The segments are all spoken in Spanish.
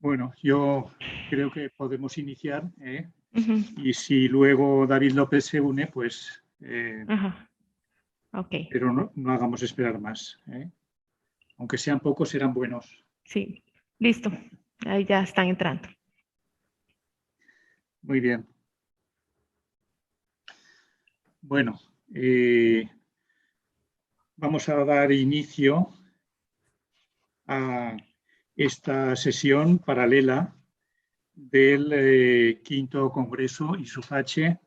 Bueno, yo creo que podemos iniciar, Ujú. y si luego David López se une, pues, Ajá, ok, pero no hagamos esperar más. Aunque sean pocos, serán buenos. sí, listo. Ahí ya están entrando. Muy bien. Bueno, eh, vamos a dar inicio a esta sesión paralela del quinto Congreso ISUFACHE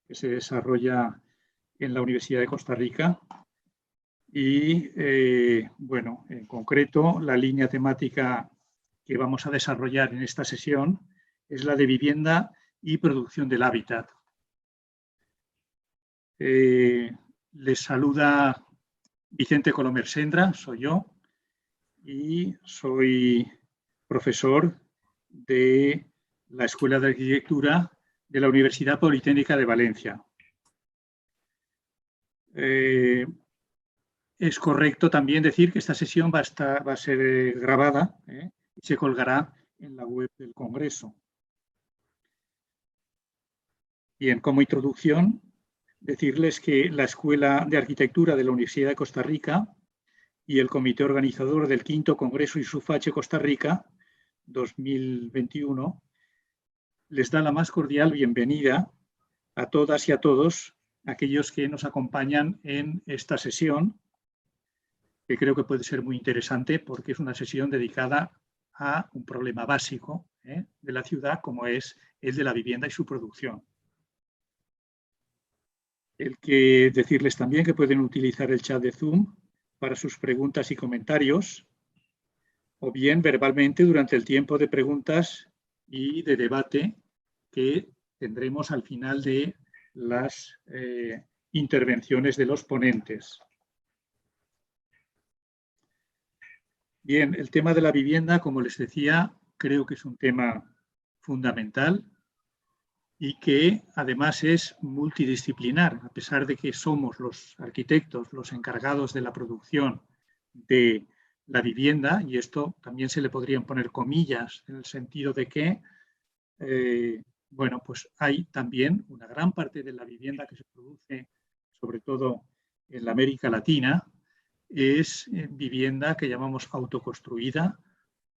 que se desarrolla en la Universidad de Costa Rica. Y, bueno, en concreto, la línea temática que vamos a desarrollar en esta sesión es la de vivienda y producción del hábitat. Les saluda Vicente Colomer Sendra, soy yo, y soy profesor de la Escuela de Arquitectura de la Universidad Politécnica de Valencia. Es correcto también decir que esta sesión va a ser grabada y se colgará en la web del Congreso. Bien, como introducción, decirles que la Escuela de Arquitectura de la Universidad de Costa Rica y el comité organizador del quinto Congreso ISUFACHE Costa Rica 2021 les da la más cordial bienvenida a todas y a todos aquellos que nos acompañan en esta sesión, que creo que puede ser muy interesante porque es una sesión dedicada a un problema básico de la ciudad, como es el de la vivienda y su producción. El que decirles también que pueden utilizar el chat de Zoom para sus preguntas y comentarios, o bien verbalmente durante el tiempo de preguntas y de debate que tendremos al final de las intervenciones de los ponentes. Bien, el tema de la vivienda, como les decía, creo que es un tema fundamental y que además es multidisciplinar, a pesar de que somos los arquitectos los encargados de la producción de la vivienda, y esto también se le podrían poner comillas en el sentido de que, bueno, pues hay también una gran parte de la vivienda que se produce, sobre todo en la América Latina, es vivienda que llamamos autoconstruida,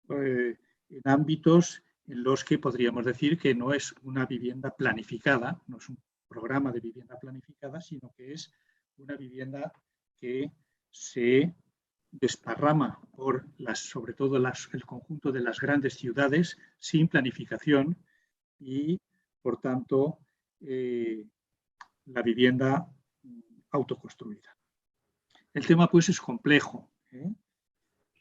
en ámbitos en los que podríamos decir que no es una vivienda planificada, no es un programa de vivienda planificada, sino que es una vivienda que se desparrama por sobre todo el conjunto de las grandes ciudades sin planificación y, por tanto, la vivienda autoconstruida. El tema, pues, es complejo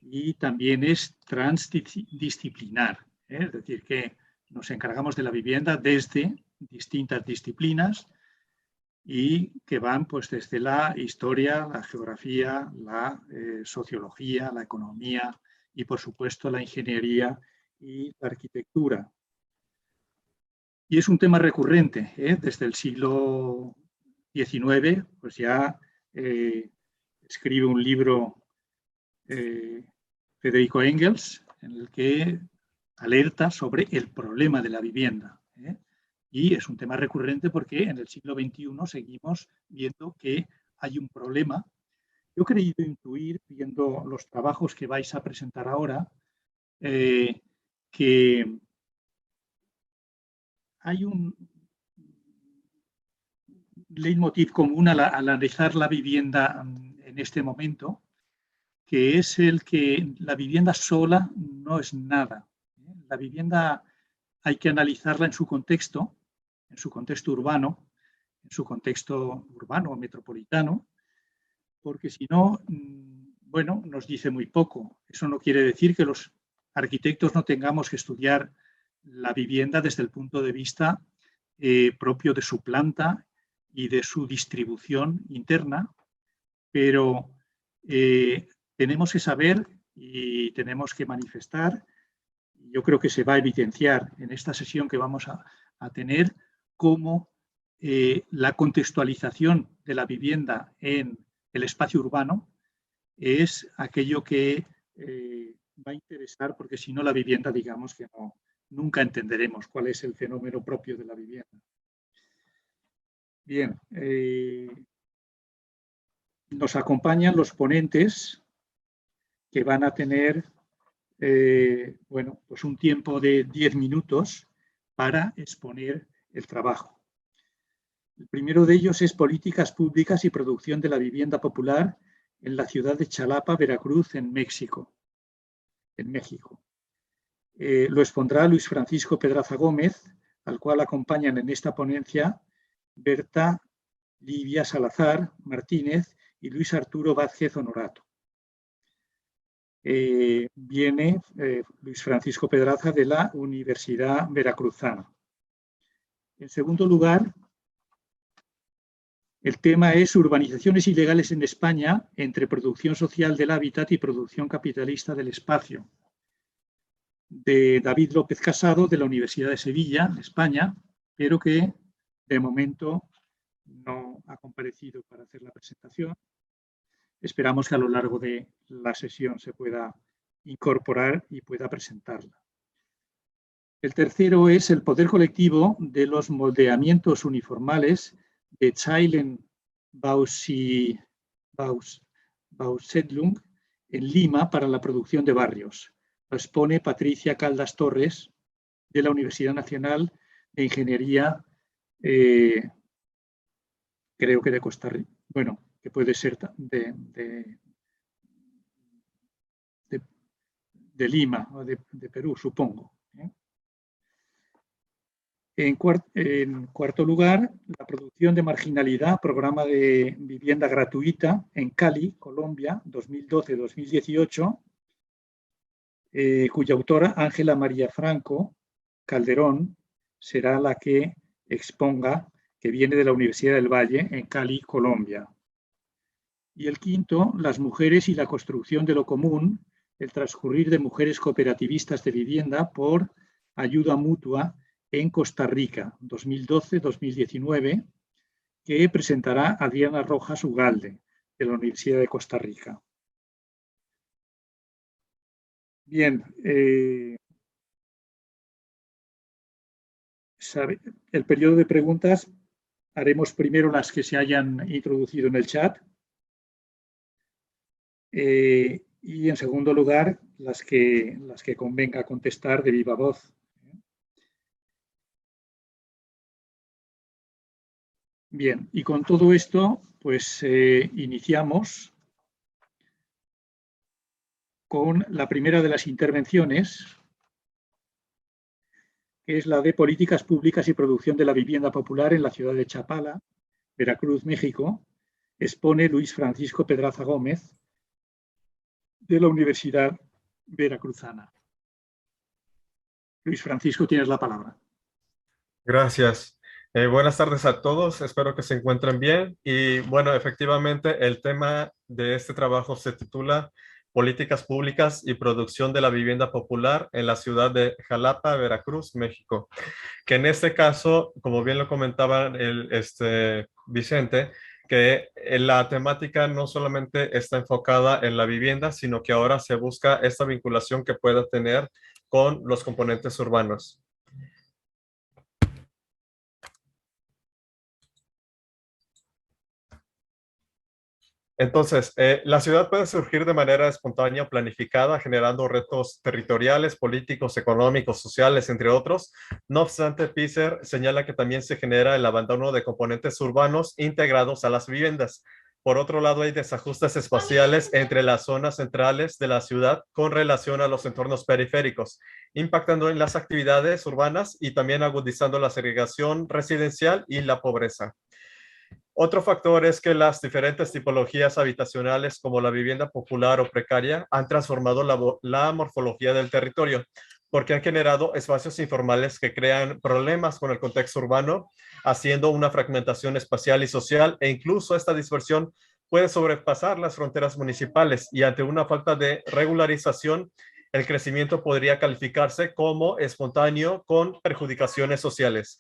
y también es transdisciplinar, es decir, que nos encargamos de la vivienda desde distintas disciplinas y que van pues desde la historia, la geografía, la sociología, la economía y, por supuesto, la ingeniería y la arquitectura. Y es un tema recurrente, desde el siglo XIX, pues ya escribe un libro Federico Engels, en el que alerta sobre el problema de la vivienda. Y es un tema recurrente porque en el siglo XXI seguimos viendo que hay un problema. Yo he creído intuir, viendo los trabajos que vais a presentar ahora, que hay un leitmotiv común al analizar la vivienda en este momento, que es el que la vivienda sola no es nada. La vivienda hay que analizarla en su contexto urbano, o metropolitano, porque si no, bueno, nos dice muy poco. Eso no quiere decir que los arquitectos no tengamos que estudiar la vivienda desde el punto de vista propio de su planta y de su distribución interna, pero tenemos que saber y tenemos que manifestar, yo creo que se va a evidenciar en esta sesión que vamos a tener, cómo la contextualización de la vivienda en el espacio urbano es aquello que va a interesar porque si no la vivienda, digamos que no, nunca entenderemos cuál es el fenómeno propio de la vivienda. Bien, nos acompañan los ponentes que van a tener bueno, pues un tiempo de 10 minutos para exponer el trabajo. El primero de ellos es Políticas Públicas y Producción de la Vivienda Popular en la ciudad de Xalapa, Veracruz, en México. Lo expondrá Luis Francisco Pedraza Gómez, al cual acompañan en esta ponencia Berta Livia Salazar Martínez y Luis Arturo Vázquez Honorato. Viene Luis Francisco Pedraza de la Universidad Veracruzana. En segundo lugar, el tema es urbanizaciones ilegales en España entre producción social del hábitat y producción capitalista del espacio, de David López Casado de la Universidad de Sevilla, España, pero que de momento no ha comparecido para hacer la presentación. Esperamos que a lo largo de la sesión se pueda incorporar y pueda presentarla. El tercero es el poder colectivo de los moldeamientos uniformales de Zeilen Bausiedlung en Lima para la producción de barrios. Lo expone Patricia Caldas Torres de la Universidad Nacional de Ingeniería, creo que de Costa Rica, bueno, que puede ser de Lima o de Perú, supongo. En cuarto lugar, la producción de marginalidad, programa de vivienda gratuita en Cali, Colombia, 2012-2018, cuya autora Ángela María Franco Calderón será la que exponga, que viene de la Universidad del Valle, en Cali, Colombia. Y el quinto, las mujeres y la construcción de lo común, el transcurrir de mujeres cooperativistas de vivienda por ayuda mutua en Costa Rica, 2012-2019, que presentará Adriana Rojas Ugalde, de la Universidad de Costa Rica. Bien, el periodo de preguntas haremos primero las que se hayan introducido en el chat y en segundo lugar las que convenga contestar de viva voz. Bien, y con todo esto, pues iniciamos con la primera de las intervenciones, que es la de Políticas Públicas y Producción de la Vivienda Popular en la ciudad de Chapala, Veracruz, México. Expone Luis Francisco Pedraza Gómez, de la Universidad Veracruzana. Luis Francisco, tienes la palabra. Gracias. Buenas tardes a todos, espero que se encuentren bien. Y bueno, efectivamente, el tema de este trabajo se titula Políticas Públicas y Producción de la Vivienda Popular en la ciudad de Xalapa, Veracruz, México. Que en este caso, como bien lo comentaba Vicente, que la temática no solamente está enfocada en la vivienda, sino que ahora se busca esta vinculación que pueda tener con los componentes urbanos. Entonces, la ciudad puede surgir de manera espontánea o planificada, generando retos territoriales, políticos, económicos, sociales, entre otros. No obstante, Pizer señala que también se genera el abandono de componentes urbanos integrados a las viviendas. Por otro lado, hay desajustes espaciales entre las zonas centrales de la ciudad con relación a los entornos periféricos, impactando en las actividades urbanas y también agudizando la segregación residencial y la pobreza. Otro factor es que las diferentes tipologías habitacionales como la vivienda popular o precaria han transformado la morfología del territorio porque han generado espacios informales que crean problemas con el contexto urbano, haciendo una fragmentación espacial y social e incluso esta dispersión puede sobrepasar las fronteras municipales y ante una falta de regularización, el crecimiento podría calificarse como espontáneo con perjudicaciones sociales.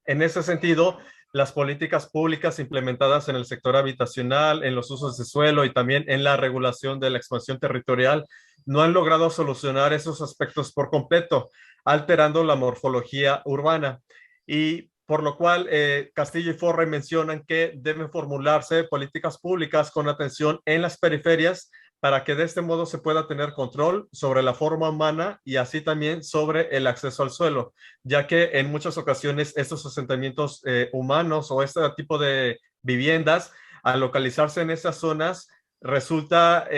En ese sentido, las políticas públicas implementadas en el sector habitacional, en los usos de suelo y también en la regulación de la expansión territorial no han logrado solucionar esos aspectos por completo, alterando la morfología urbana. Y por lo cual Castillo y Forrey mencionan que deben formularse políticas públicas con atención en las periferias para que de este modo se pueda tener control sobre la forma humana y así también sobre el acceso al suelo, ya que en muchas ocasiones estos asentamientos humanos o este tipo de viviendas, al localizarse en esas zonas, resulta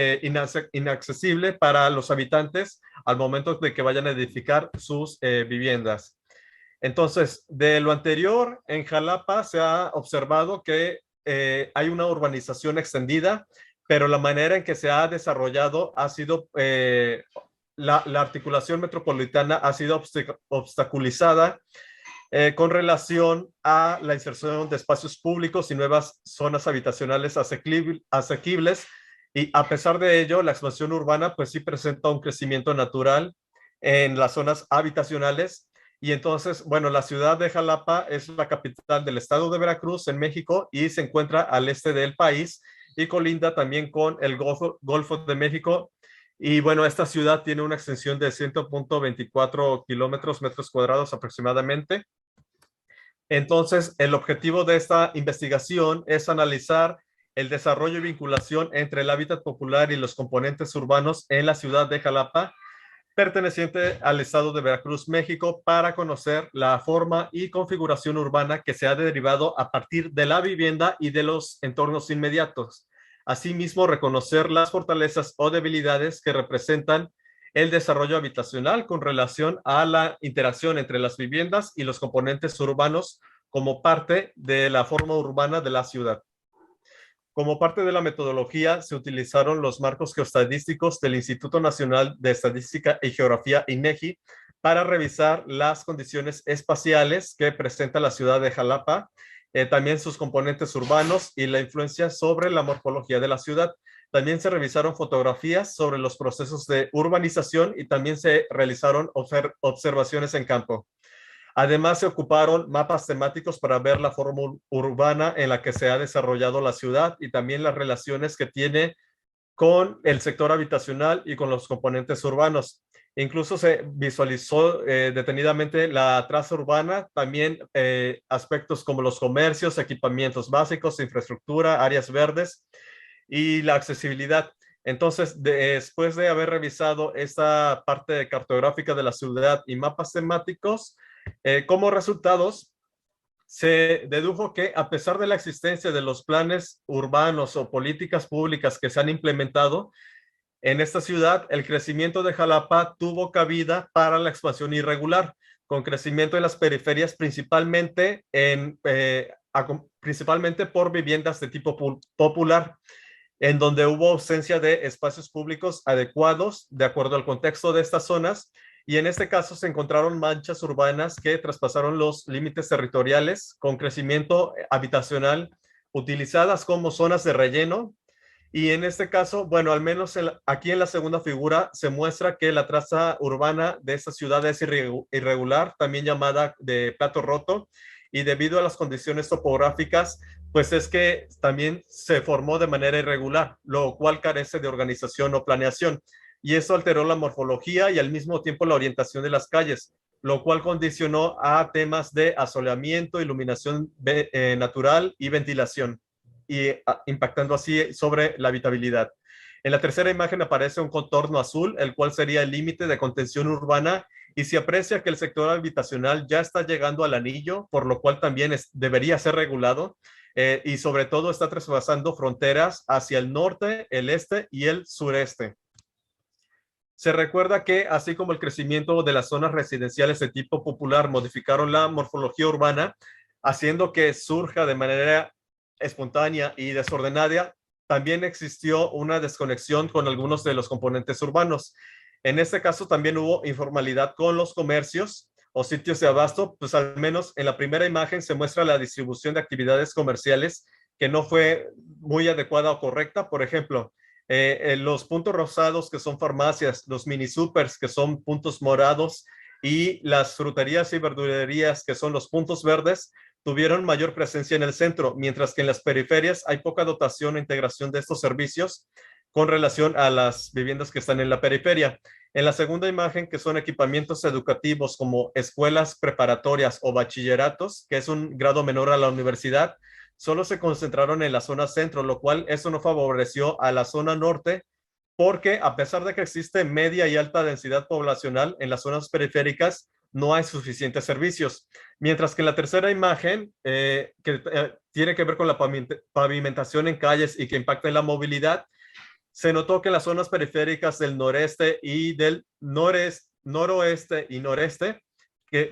inaccesible para los habitantes al momento de que vayan a edificar sus viviendas. Entonces, de lo anterior, en Jalapa se ha observado que hay una urbanización extendida, pero la manera en que se ha desarrollado ha sido, la articulación metropolitana ha sido obstaculizada con relación a la inserción de espacios públicos y nuevas zonas habitacionales asequibles. Y a pesar de ello, la expansión urbana pues sí presenta un crecimiento natural en las zonas habitacionales. Y entonces, bueno, la ciudad de Jalapa es la capital del estado de Veracruz en México y se encuentra al este del país y colinda también con el Golfo de México. Y bueno, esta ciudad tiene una extensión de 100.24 metros cuadrados aproximadamente. Entonces, el objetivo de esta investigación es analizar el desarrollo y vinculación entre el hábitat popular y los componentes urbanos en la ciudad de Jalapa, perteneciente al estado de Veracruz, México, para conocer la forma y configuración urbana que se ha derivado a partir de la vivienda y de los entornos inmediatos. Asimismo, reconocer las fortalezas o debilidades que representan el desarrollo habitacional con relación a la interacción entre las viviendas y los componentes urbanos como parte de la forma urbana de la ciudad. Como parte de la metodología, se utilizaron los marcos geoestadísticos del Instituto Nacional de Estadística y Geografía, INEGI, para revisar las condiciones espaciales que presenta la ciudad de Jalapa, también sus componentes urbanos y la influencia sobre la morfología de la ciudad. También se revisaron fotografías sobre los procesos de urbanización y también se realizaron observaciones en campo. Además, se ocuparon mapas temáticos para ver la forma urbana en la que se ha desarrollado la ciudad y también las relaciones que tiene con el sector habitacional y con los componentes urbanos. Incluso se visualizó detenidamente la traza urbana, también aspectos como los comercios, equipamientos básicos, infraestructura, áreas verdes y la accesibilidad. Entonces, después de haber revisado esta parte cartográfica de la ciudad y mapas temáticos, como resultados, se dedujo que a pesar de la existencia de los planes urbanos o políticas públicas que se han implementado en esta ciudad, el crecimiento de Jalapa tuvo cabida para la expansión irregular, con crecimiento en las periferias principalmente por viviendas de tipo popular, en donde hubo ausencia de espacios públicos adecuados de acuerdo al contexto de estas zonas. Y en este caso se encontraron manchas urbanas que traspasaron los límites territoriales con crecimiento habitacional utilizadas como zonas de relleno. Y en este caso, bueno, al menos aquí en la segunda figura se muestra que la traza urbana de esta ciudad es irregular, también llamada de plato roto, y debido a las condiciones topográficas, pues es que también se formó de manera irregular, lo cual carece de organización o planeación. Y eso alteró la morfología y al mismo tiempo la orientación de las calles, lo cual condicionó a temas de asoleamiento, iluminación natural y ventilación, y impactando así sobre la habitabilidad. En la tercera imagen aparece un contorno azul, el cual sería el límite de contención urbana, y se aprecia que el sector habitacional ya está llegando al anillo, por lo cual también debería ser regulado, y sobre todo está traspasando fronteras hacia el norte, el este y el sureste. Se recuerda que, así como el crecimiento de las zonas residenciales de tipo popular modificaron la morfología urbana, haciendo que surja de manera espontánea y desordenada, también existió una desconexión con algunos de los componentes urbanos. En este caso también hubo informalidad con los comercios o sitios de abasto, pues al menos en la primera imagen se muestra la distribución de actividades comerciales que no fue muy adecuada o correcta. Por ejemplo, los puntos rosados que son farmacias, los mini supers que son puntos morados y las fruterías y verdulerías que son los puntos verdes tuvieron mayor presencia en el centro, mientras que en las periferias hay poca dotación e integración de estos servicios con relación a las viviendas que están en la periferia. En la segunda imagen, que son equipamientos educativos como escuelas preparatorias o bachilleratos, que es un grado menor a la universidad, solo se concentraron en la zona centro, lo cual eso no favoreció a la zona norte, porque a pesar de que existe media y alta densidad poblacional en las zonas periféricas, no hay suficientes servicios. Mientras que en la tercera imagen, tiene que ver con la pavimentación en calles y que impacta en la movilidad, se notó que las zonas periféricas del noreste y del noroeste y noreste,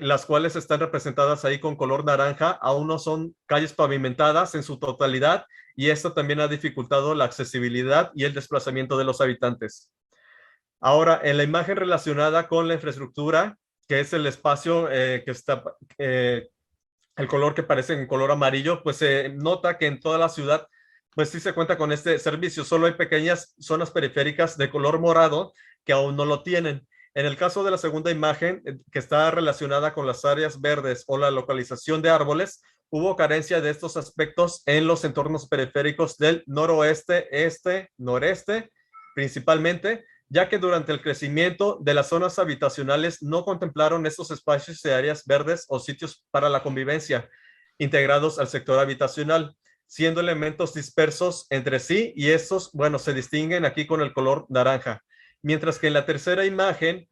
las cuales están representadas ahí con color naranja, aún no son calles pavimentadas en su totalidad, y esto también ha dificultado la accesibilidad y el desplazamiento de los habitantes. Ahora, en la imagen relacionada con la infraestructura, que es el espacio que está, el color que parece en color amarillo, pues se nota que en toda la ciudad pues sí se cuenta con este servicio. Solo hay pequeñas zonas periféricas de color morado que aún no lo tienen. En el caso de la segunda imagen, que está relacionada con las áreas verdes o la localización de árboles, hubo carencia de estos aspectos en los entornos periféricos del noroeste, este, noreste, principalmente, ya que durante el crecimiento de las zonas habitacionales no contemplaron estos espacios de áreas verdes o sitios para la convivencia integrados al sector habitacional, siendo elementos dispersos entre sí, y estos, bueno, se distinguen aquí con el color naranja. Mientras que en la tercera imagen,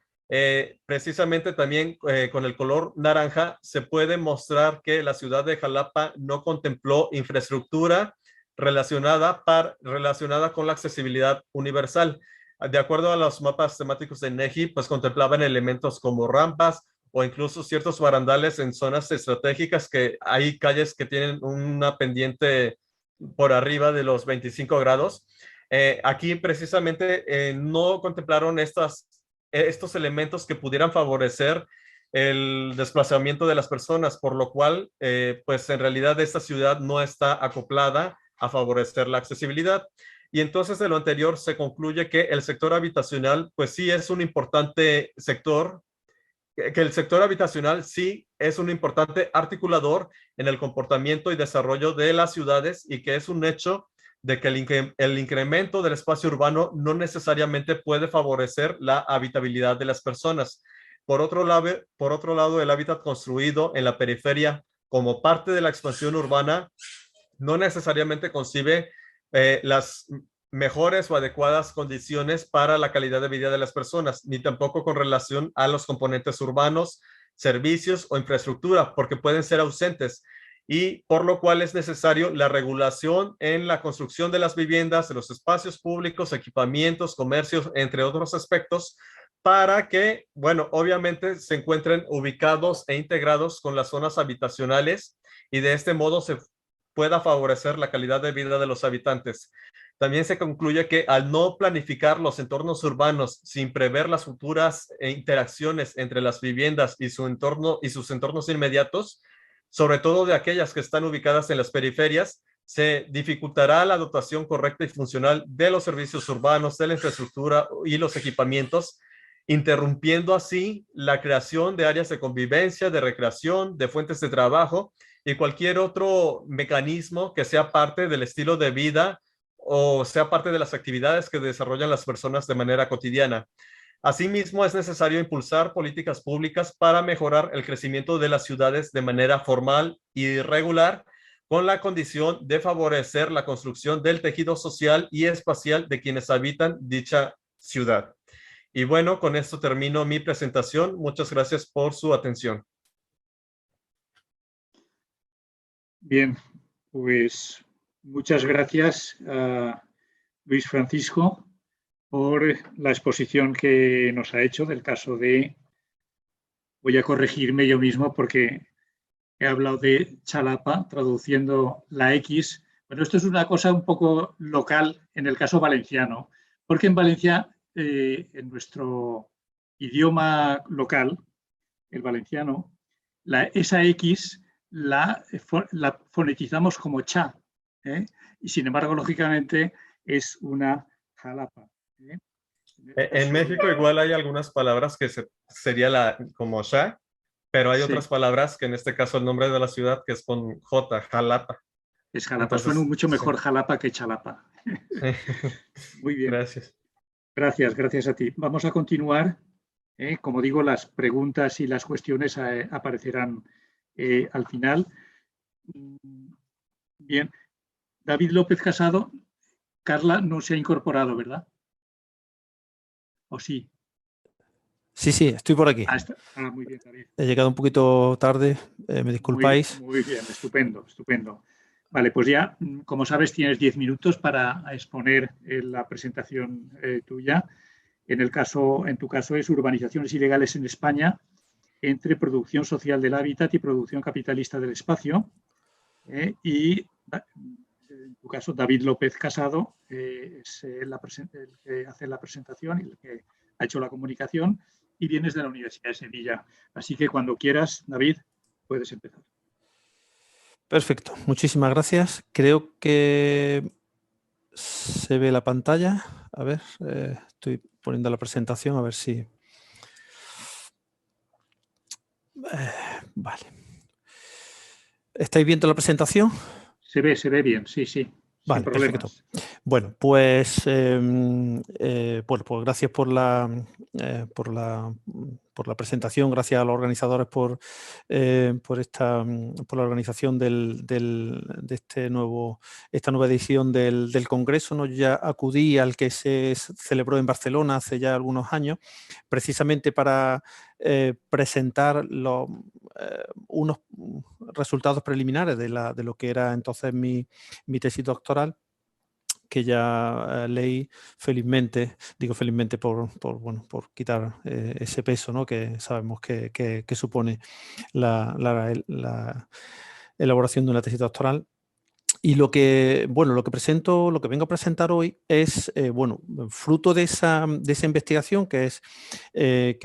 precisamente también con el color naranja, se puede mostrar que la ciudad de Jalapa no contempló infraestructura relacionada con la accesibilidad universal. De acuerdo a los mapas temáticos de INEGI, pues contemplaban elementos como rampas, o incluso ciertos barandales en zonas estratégicas, que hay calles que tienen una pendiente por arriba de los 25 grados. Aquí precisamente no contemplaron estos elementos que pudieran favorecer el desplazamiento de las personas, por lo cual, pues en realidad esta ciudad no está acoplada a favorecer la accesibilidad. Y entonces de lo anterior se concluye que el sector habitacional, pues sí es un importante sector, que el sector habitacional sí es un importante articulador en el comportamiento y desarrollo de las ciudades, y que es un hecho de que el incremento del espacio urbano no necesariamente puede favorecer la habitabilidad de las personas. Por otro lado, el hábitat construido en la periferia como parte de la expansión urbana no necesariamente concibe las mejores o adecuadas condiciones para la calidad de vida de las personas, ni tampoco con relación a los componentes urbanos, servicios o infraestructura, porque pueden ser ausentes, y por lo cual es necesario la regulación en la construcción de las viviendas, de los espacios públicos, equipamientos, comercios, entre otros aspectos, para que, bueno, obviamente se encuentren ubicados e integrados con las zonas habitacionales, y de este modo se pueda favorecer la calidad de vida de los habitantes. También se concluye que al no planificar los entornos urbanos sin prever las futuras interacciones entre las viviendas y su entorno y sus entornos inmediatos, sobre todo de aquellas que están ubicadas en las periferias, se dificultará la dotación correcta y funcional de los servicios urbanos, de la infraestructura y los equipamientos, interrumpiendo así la creación de áreas de convivencia, de recreación, de fuentes de trabajo y cualquier otro mecanismo que sea parte del estilo de vida o sea parte de las actividades que desarrollan las personas de manera cotidiana. Asimismo, es necesario impulsar políticas públicas para mejorar el crecimiento de las ciudades de manera formal y regular, con la condición de favorecer la construcción del tejido social y espacial de quienes habitan dicha ciudad. Y bueno, con esto termino mi presentación. Muchas gracias por su atención. Bien, pues muchas gracias a Luis Francisco por la exposición que nos ha hecho del caso de, voy a corregirme yo mismo porque he hablado de Chalapa, traduciendo la X. Bueno, esto es una cosa un poco local en el caso valenciano, porque en Valencia, en nuestro idioma local, el valenciano, esa X la fonetizamos como cha, y sin embargo, lógicamente, es una jalapa. En México igual hay algunas palabras que sería como sha, pero hay otras palabras que en este caso el nombre de la ciudad que es con J, Jalapa. Es Jalapa. Suena Entonces, mucho sí. mejor Jalapa que Chalapa. Muy bien. Gracias. Gracias a ti. Vamos a continuar. Como digo, las preguntas y las cuestiones aparecerán al final. Bien. David López Casado. Carla no se ha incorporado, ¿verdad? ¿O sí? Sí, sí, estoy por aquí. Muy bien, David. He llegado un poquito tarde, me disculpáis. Muy bien, estupendo, estupendo. Vale, pues ya, como sabes, tienes 10 minutos para exponer la presentación tuya. En tu caso es urbanizaciones ilegales en España entre producción social del hábitat y producción capitalista del espacio. Y en tu caso, David López Casado es el que hace la presentación y el que ha hecho la comunicación y vienes de la Universidad de Sevilla. Así que cuando quieras, David, puedes empezar. Perfecto, muchísimas gracias. Creo que se ve la pantalla. A ver, estoy poniendo la presentación a ver si... vale. ¿Estáis viendo la presentación? Se ve bien, sí, sí. Vale, sin problemas. perfecto. Bueno, pues gracias por la presentación, gracias a los organizadores por la organización de esta nueva edición del Congreso, ¿no? Yo ya acudí al que se celebró en Barcelona hace ya algunos años, precisamente para presentar unos resultados preliminares de lo que era entonces mi tesis doctoral, que ya leí felizmente, digo felizmente por quitar ese peso, ¿no? Que sabemos que supone la elaboración de una tesis doctoral. Y lo que vengo a presentar hoy es fruto de esa investigación que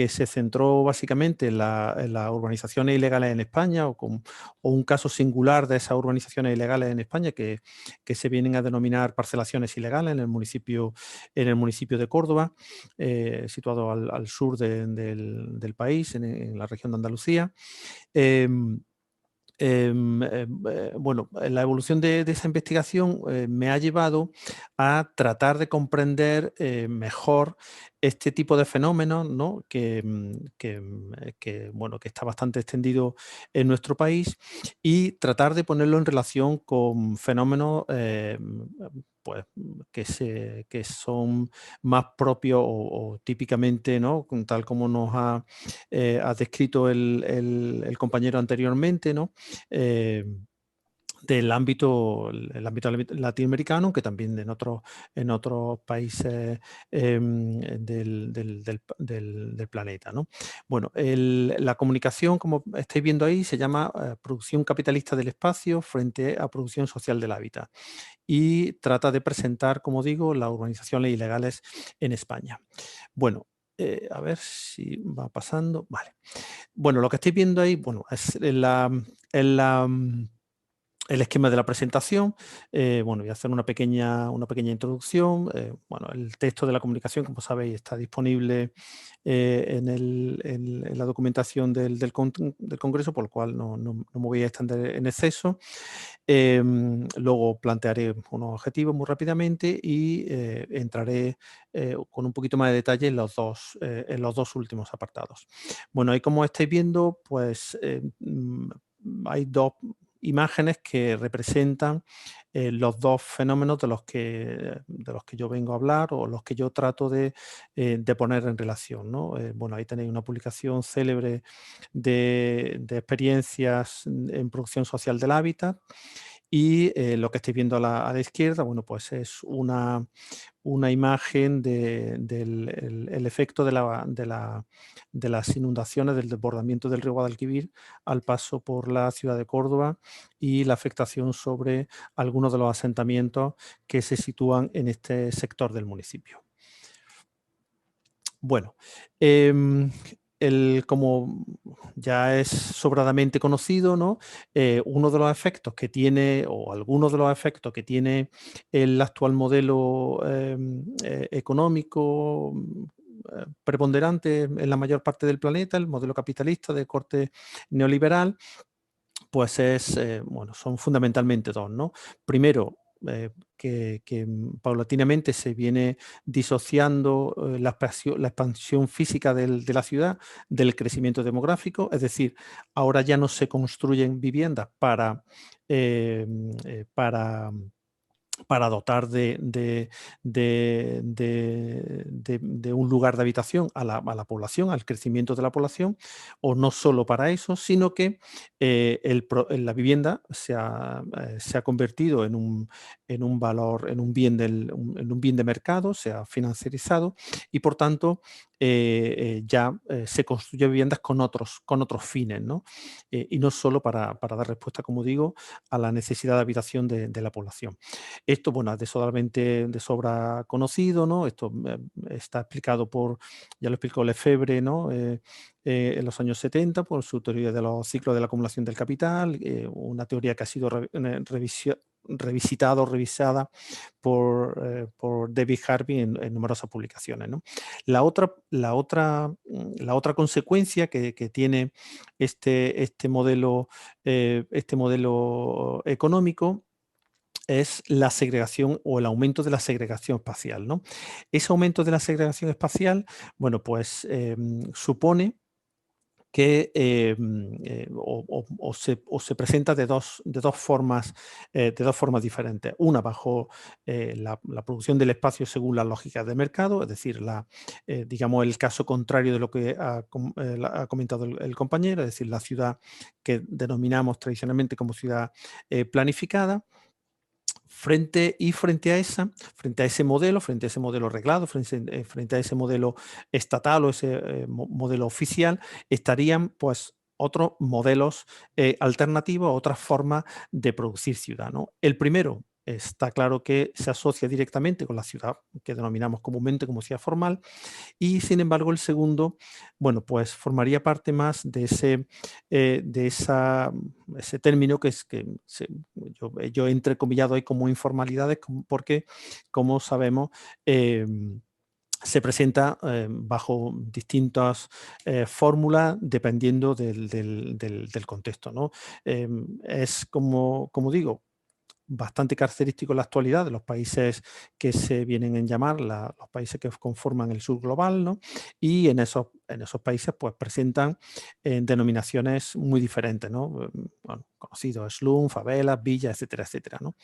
se centró básicamente en las urbanizaciones ilegales en España o un caso singular de esas urbanizaciones ilegales en España que se vienen a denominar parcelaciones ilegales en el municipio de Córdoba, situado al sur del país, en la región de Andalucía. La evolución de esa investigación me ha llevado a tratar de comprender mejor este tipo de fenómenos, ¿no? que está bastante extendido en nuestro país, y tratar de ponerlo en relación con fenómenos que son más propios o típicamente, ¿no? Tal como nos ha descrito el compañero anteriormente, ¿no? Del ámbito latinoamericano, que también en otros países del planeta, ¿no? Bueno, la comunicación, como estáis viendo ahí, se llama producción capitalista del espacio frente a producción social del hábitat, y trata de presentar, como digo, las urbanizaciones ilegales en España. Bueno, a ver si va pasando. Vale. Bueno, lo que estáis viendo ahí, es el esquema de la presentación. Voy a hacer una pequeña introducción. El texto de la comunicación, como sabéis, está disponible en la documentación del Congreso, por lo cual no me voy a extender en exceso. Luego plantearé unos objetivos muy rápidamente y entraré con un poquito más de detalle en los dos últimos apartados. Bueno, ahí, como estáis viendo, pues hay dos imágenes que representan los dos fenómenos de los que yo vengo a hablar, o los que yo trato de poner en relación, ¿no? Ahí tenéis una publicación célebre de experiencias en producción social del hábitat, y lo que estáis viendo a la izquierda, pues es una imagen del efecto de las inundaciones, del desbordamiento del río Guadalquivir al paso por la ciudad de Córdoba, y la afectación sobre algunos de los asentamientos que se sitúan en este sector del municipio. Bueno, como ya es sobradamente conocido, ¿no? Uno de los efectos que tiene, o algunos de los efectos que tiene el actual modelo económico preponderante en la mayor parte del planeta, el modelo capitalista de corte neoliberal, pues bueno, son fundamentalmente dos, ¿no? Primero, que paulatinamente se viene disociando la expansión física de la ciudad del crecimiento demográfico, es decir, ahora ya no se construyen viviendas para dotar de un lugar de habitación a la población, al crecimiento de la población, o no solo para eso, sino que la vivienda se ha convertido en un valor, en un bien de mercado, se ha financiarizado y por tanto ya se construyen viviendas con otros fines, ¿no? Y no solo para dar respuesta, como digo, a la necesidad de habitación de la población. Esto, bueno, es de sobra conocido, ¿no? Esto está explicado ya lo explicó Lefebvre, ¿no? En los años 70 por su teoría de los ciclos de la acumulación del capital, una teoría que ha sido revisada por David Harvey en numerosas publicaciones, ¿no? La otra consecuencia que tiene este modelo económico es la segregación o el aumento de la segregación espacial, ¿no? Ese aumento de la segregación espacial, bueno, pues supone que se presenta de dos formas diferentes. Una bajo la producción del espacio según las lógicas de mercado, es decir, digamos el caso contrario de lo que ha comentado el compañero, es decir, la ciudad que denominamos tradicionalmente como ciudad planificada. Frente a ese modelo reglado, frente a ese modelo estatal o ese modelo oficial, estarían pues otros modelos alternativos, otras formas de producir ciudad, ¿no? El primero está claro que se asocia directamente con la ciudad que denominamos comúnmente como ciudad formal, y sin embargo el segundo, bueno, pues formaría parte más de ese término yo he entrecomillado ahí como informalidades, porque como sabemos se presenta bajo distintas fórmulas dependiendo del contexto, ¿no? Es como digo, bastante característico en la actualidad de los países que se vienen en llamar los países que conforman el sur global, ¿no? Y en esos países pues presentan denominaciones muy diferentes, ¿no? Bueno, conocidos, slum, favelas, villas, etcétera, etcétera, ¿no?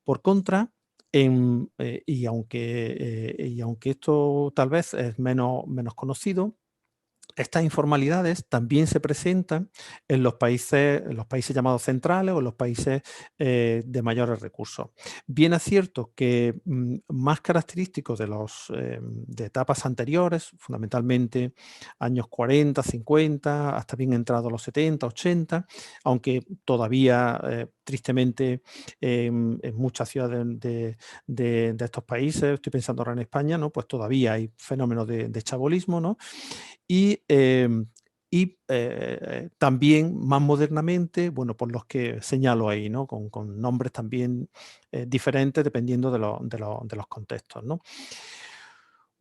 Por contra, y aunque esto tal vez es menos conocido, estas informalidades también se presentan en los países llamados centrales o en los países de mayores recursos. Bien es cierto que más característicos de etapas anteriores, fundamentalmente años 40, 50, hasta bien entrados los 70, 80, aunque todavía tristemente en muchas ciudades de estos países, estoy pensando ahora en España, ¿no? Pues todavía hay fenómenos de chabolismo, ¿no? Y también más modernamente, bueno, por los que señalo ahí, ¿no? Con nombres también diferentes dependiendo de los contextos, ¿no?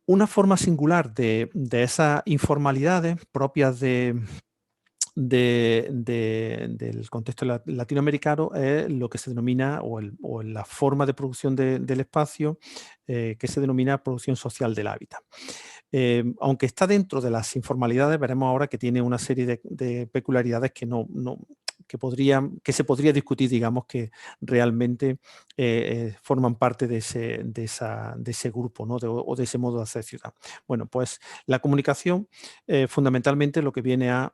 Una forma singular de esas informalidades propias del contexto latinoamericano es lo que se denomina, o la forma de producción del espacio que se denomina producción social del hábitat. Aunque está dentro de las informalidades, veremos ahora que tiene una serie de peculiaridades que se podría discutir, digamos, que realmente forman parte de ese grupo, ¿no? o de ese modo de hacer ciudad. Bueno, pues la comunicación fundamentalmente lo que viene a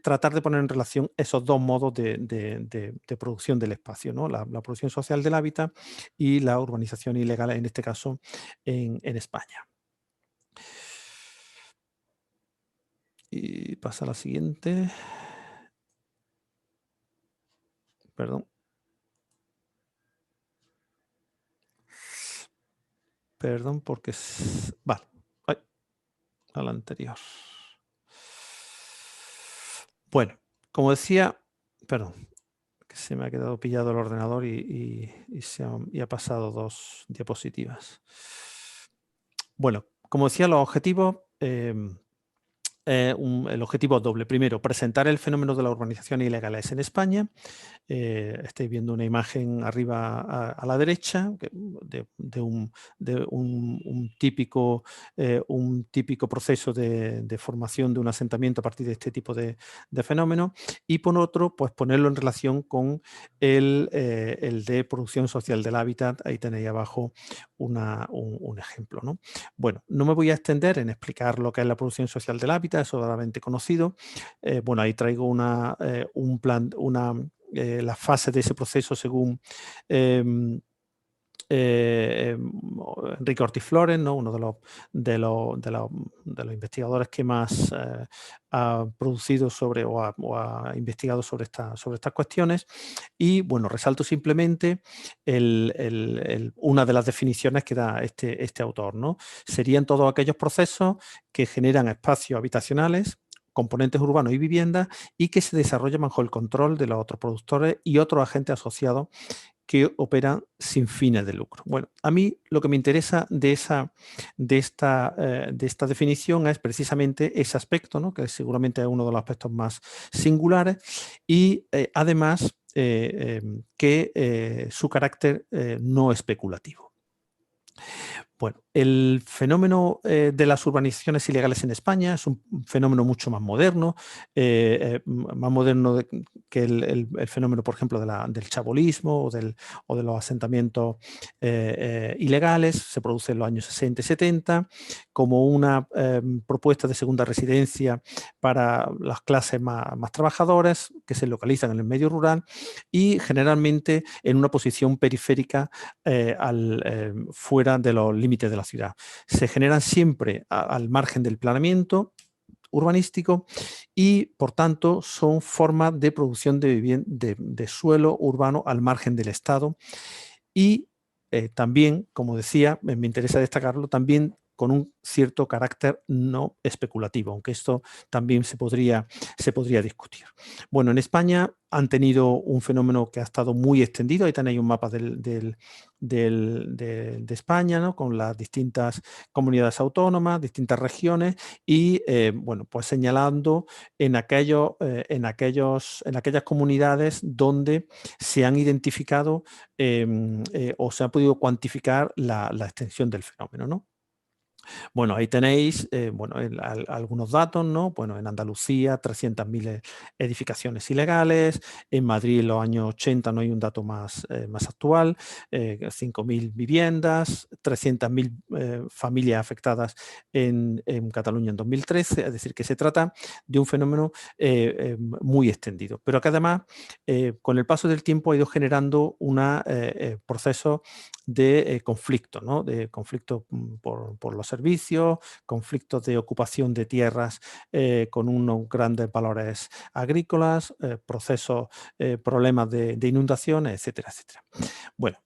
tratar de poner en relación esos dos modos de producción del espacio, ¿no? La producción social del hábitat y la urbanización ilegal, en este caso en España. Y pasa a la siguiente. Perdón. Perdón, porque vale. Ay, a la anterior. Bueno, como decía, perdón, que se me ha quedado pillado el ordenador y ha pasado dos diapositivas. Bueno, como decía, los objetivos el objetivo es doble. Primero, presentar el fenómeno de las urbanizaciones ilegales en España. Estáis viendo una imagen arriba a la derecha de un típico proceso de formación de un asentamiento a partir de este tipo de fenómenos, y por otro, pues ponerlo en relación con el de producción social del hábitat. Ahí tenéis abajo un ejemplo, ¿no? Bueno, no me voy a extender en explicar lo que es la producción social del hábitat, es sobradamente conocido. Bueno, ahí traigo las fases de ese proceso según Enrique Ortiz Flores, ¿no? Uno de los investigadores que más ha producido o ha investigado sobre estas cuestiones. Y bueno, resalto simplemente una de las definiciones que da este autor, ¿no? Serían todos aquellos procesos que generan espacios habitacionales, componentes urbanos y viviendas, y que se desarrollan bajo el control de los otros productores y otros agentes asociados que operan sin fines de lucro. Bueno, a mí lo que me interesa de esta definición es precisamente ese aspecto, ¿no? Que seguramente es uno de los aspectos más singulares, y además que su carácter no especulativo. Bueno, el fenómeno de las urbanizaciones ilegales en España es un fenómeno mucho más moderno, que el fenómeno, por ejemplo, del chabolismo o de los asentamientos ilegales. Se produce en los años 60 y 70 como una propuesta de segunda residencia para las clases más trabajadoras, que se localizan en el medio rural y generalmente en una posición periférica fuera de los límites de la ciudad. Se generan siempre al margen del planeamiento urbanístico y, por tanto, son formas de producción de suelo urbano al margen del Estado, y también, como decía, me interesa destacarlo, también con un cierto carácter no especulativo, aunque esto también se podría discutir. Bueno, en España han tenido un fenómeno que ha estado muy extendido. Ahí tenéis un mapa de España, ¿no? Con las distintas comunidades autónomas, distintas regiones, y bueno, pues señalando en aquellas comunidades donde se han identificado o se ha podido cuantificar la extensión del fenómeno, ¿no? Bueno, ahí tenéis algunos datos, ¿no? Bueno, en Andalucía 300.000 edificaciones ilegales, en Madrid en los años 80 no hay un dato más actual, 5.000 viviendas, 300.000 familias afectadas en Cataluña en 2013, es decir, que se trata de un fenómeno muy extendido, pero que además con el paso del tiempo ha ido generando un proceso de conflicto, ¿no? De conflicto por los servicios, conflictos de ocupación de tierras con unos grandes valores agrícolas, problemas de inundaciones, etcétera, etcétera. Bueno,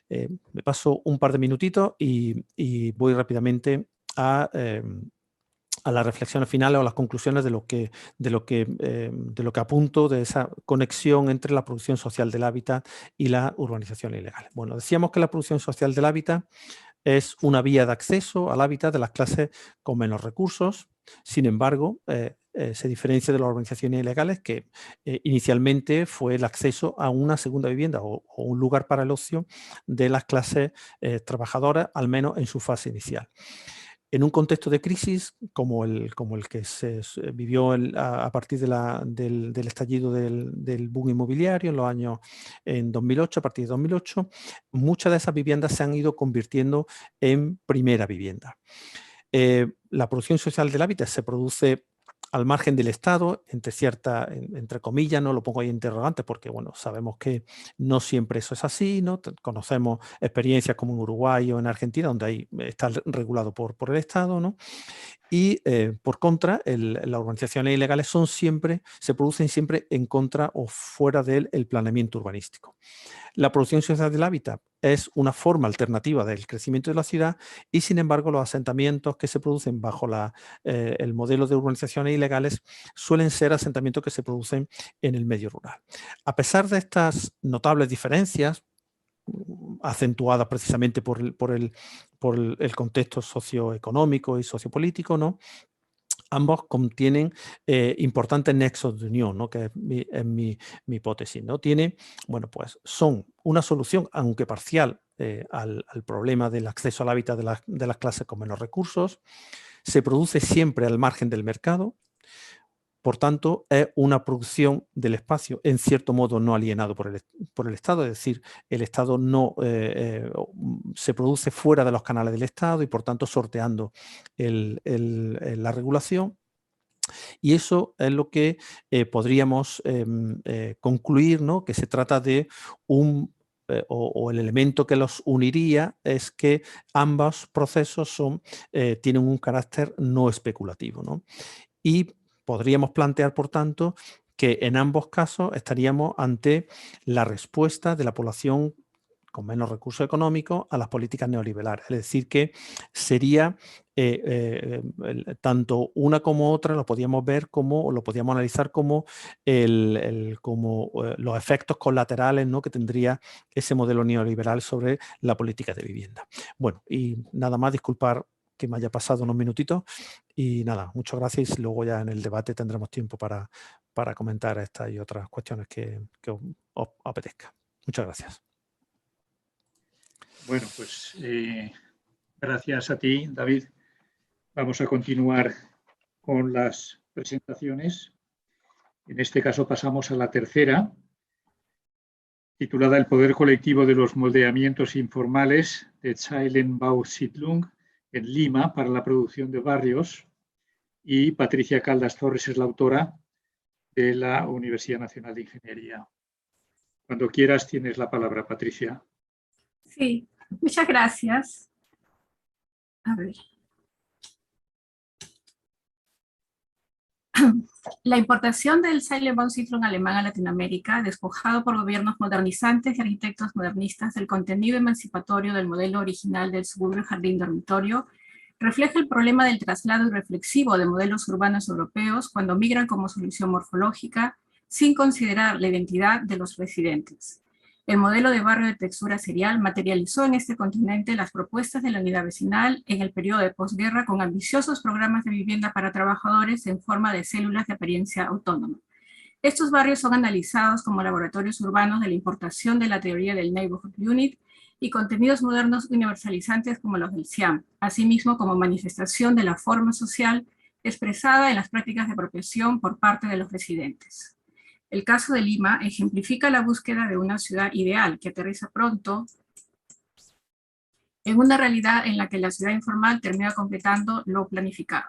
me paso un par de minutitos y voy rápidamente a las reflexiones finales o las conclusiones de lo que apunto de esa conexión entre la producción social del hábitat y la urbanización ilegal. Bueno, decíamos que la producción social del hábitat es una vía de acceso al hábitat de las clases con menos recursos. Sin embargo, se diferencia de las urbanizaciones ilegales, que inicialmente fue el acceso a una segunda vivienda o un lugar para el ocio de las clases trabajadoras, al menos en su fase inicial. En un contexto de crisis como el que se vivió a partir del estallido del boom inmobiliario en 2008, a partir de 2008, muchas de esas viviendas se han ido convirtiendo en primera vivienda. La producción social del hábitat se produce al margen del Estado, entre comillas, no lo pongo ahí interrogantes porque, bueno, sabemos que no siempre eso es así, ¿no? Conocemos experiencias como en Uruguay o en Argentina, donde ahí está regulado por el Estado, ¿no? Y por contra, las urbanizaciones ilegales se producen siempre en contra o fuera del planeamiento urbanístico. La producción social del hábitat es una forma alternativa del crecimiento de la ciudad y, sin embargo, los asentamientos que se producen bajo el modelo de urbanizaciones ilegales suelen ser asentamientos que se producen en el medio rural. A pesar de estas notables diferencias, acentuadas precisamente por el contexto socioeconómico y sociopolítico, ¿no? ambos contienen importantes nexos de unión, ¿no? Que es mi hipótesis, ¿no? Bueno, pues son una solución, aunque parcial, al problema del acceso al hábitat de las clases con menos recursos. Se produce siempre al margen del mercado. Por tanto, es una producción del espacio, en cierto modo, no alienado por el Estado, es decir, el Estado no se produce fuera de los canales del Estado y, por tanto, sorteando la regulación. Y eso es lo que podríamos concluir, ¿no? Que se trata de o el elemento que los uniría es que ambos procesos tienen un carácter no especulativo, ¿no? Y podríamos plantear, por tanto, que en ambos casos estaríamos ante la respuesta de la población con menos recursos económicos a las políticas neoliberales. Es decir, que sería tanto una como otra, lo podíamos ver como, o lo podíamos analizar como, los efectos colaterales, ¿no? Que tendría ese modelo neoliberal sobre la política de vivienda. Bueno, y nada más, disculpar que me haya pasado unos minutitos y nada, muchas gracias. Luego ya en el debate tendremos tiempo para comentar estas y otras cuestiones que os apetezca. Muchas gracias. Bueno, pues gracias a ti, David. Vamos a continuar con las presentaciones. En este caso pasamos a la tercera, titulada El poder colectivo de los moldeamientos informales de Zeilenbausiedlung en Lima para la producción de barrios. Y Patricia Caldas Torres es la autora de la Universidad Nacional de Ingeniería. Cuando quieras tienes la palabra, Patricia. Sí, muchas gracias. A ver. La importación del Zeilenbausiedlung alemán a Latinoamérica, despojado por gobiernos modernizantes y arquitectos modernistas del contenido emancipatorio del modelo original del suburbio jardín dormitorio, refleja el problema del traslado irreflexivo de modelos urbanos europeos cuando migran como solución morfológica, sin considerar la identidad de los residentes. El modelo de barrio de textura serial materializó en este continente las propuestas de la unidad vecinal en el periodo de posguerra con ambiciosos programas de vivienda para trabajadores en forma de células de apariencia autónoma. Estos barrios son analizados como laboratorios urbanos de la importación de la teoría del Neighborhood Unit y contenidos modernos universalizantes como los del CIAM, asimismo como manifestación de la forma social expresada en las prácticas de apropiación por parte de los residentes. El caso de Lima ejemplifica la búsqueda de una ciudad ideal que aterriza pronto en una realidad en la que la ciudad informal termina completando lo planificado.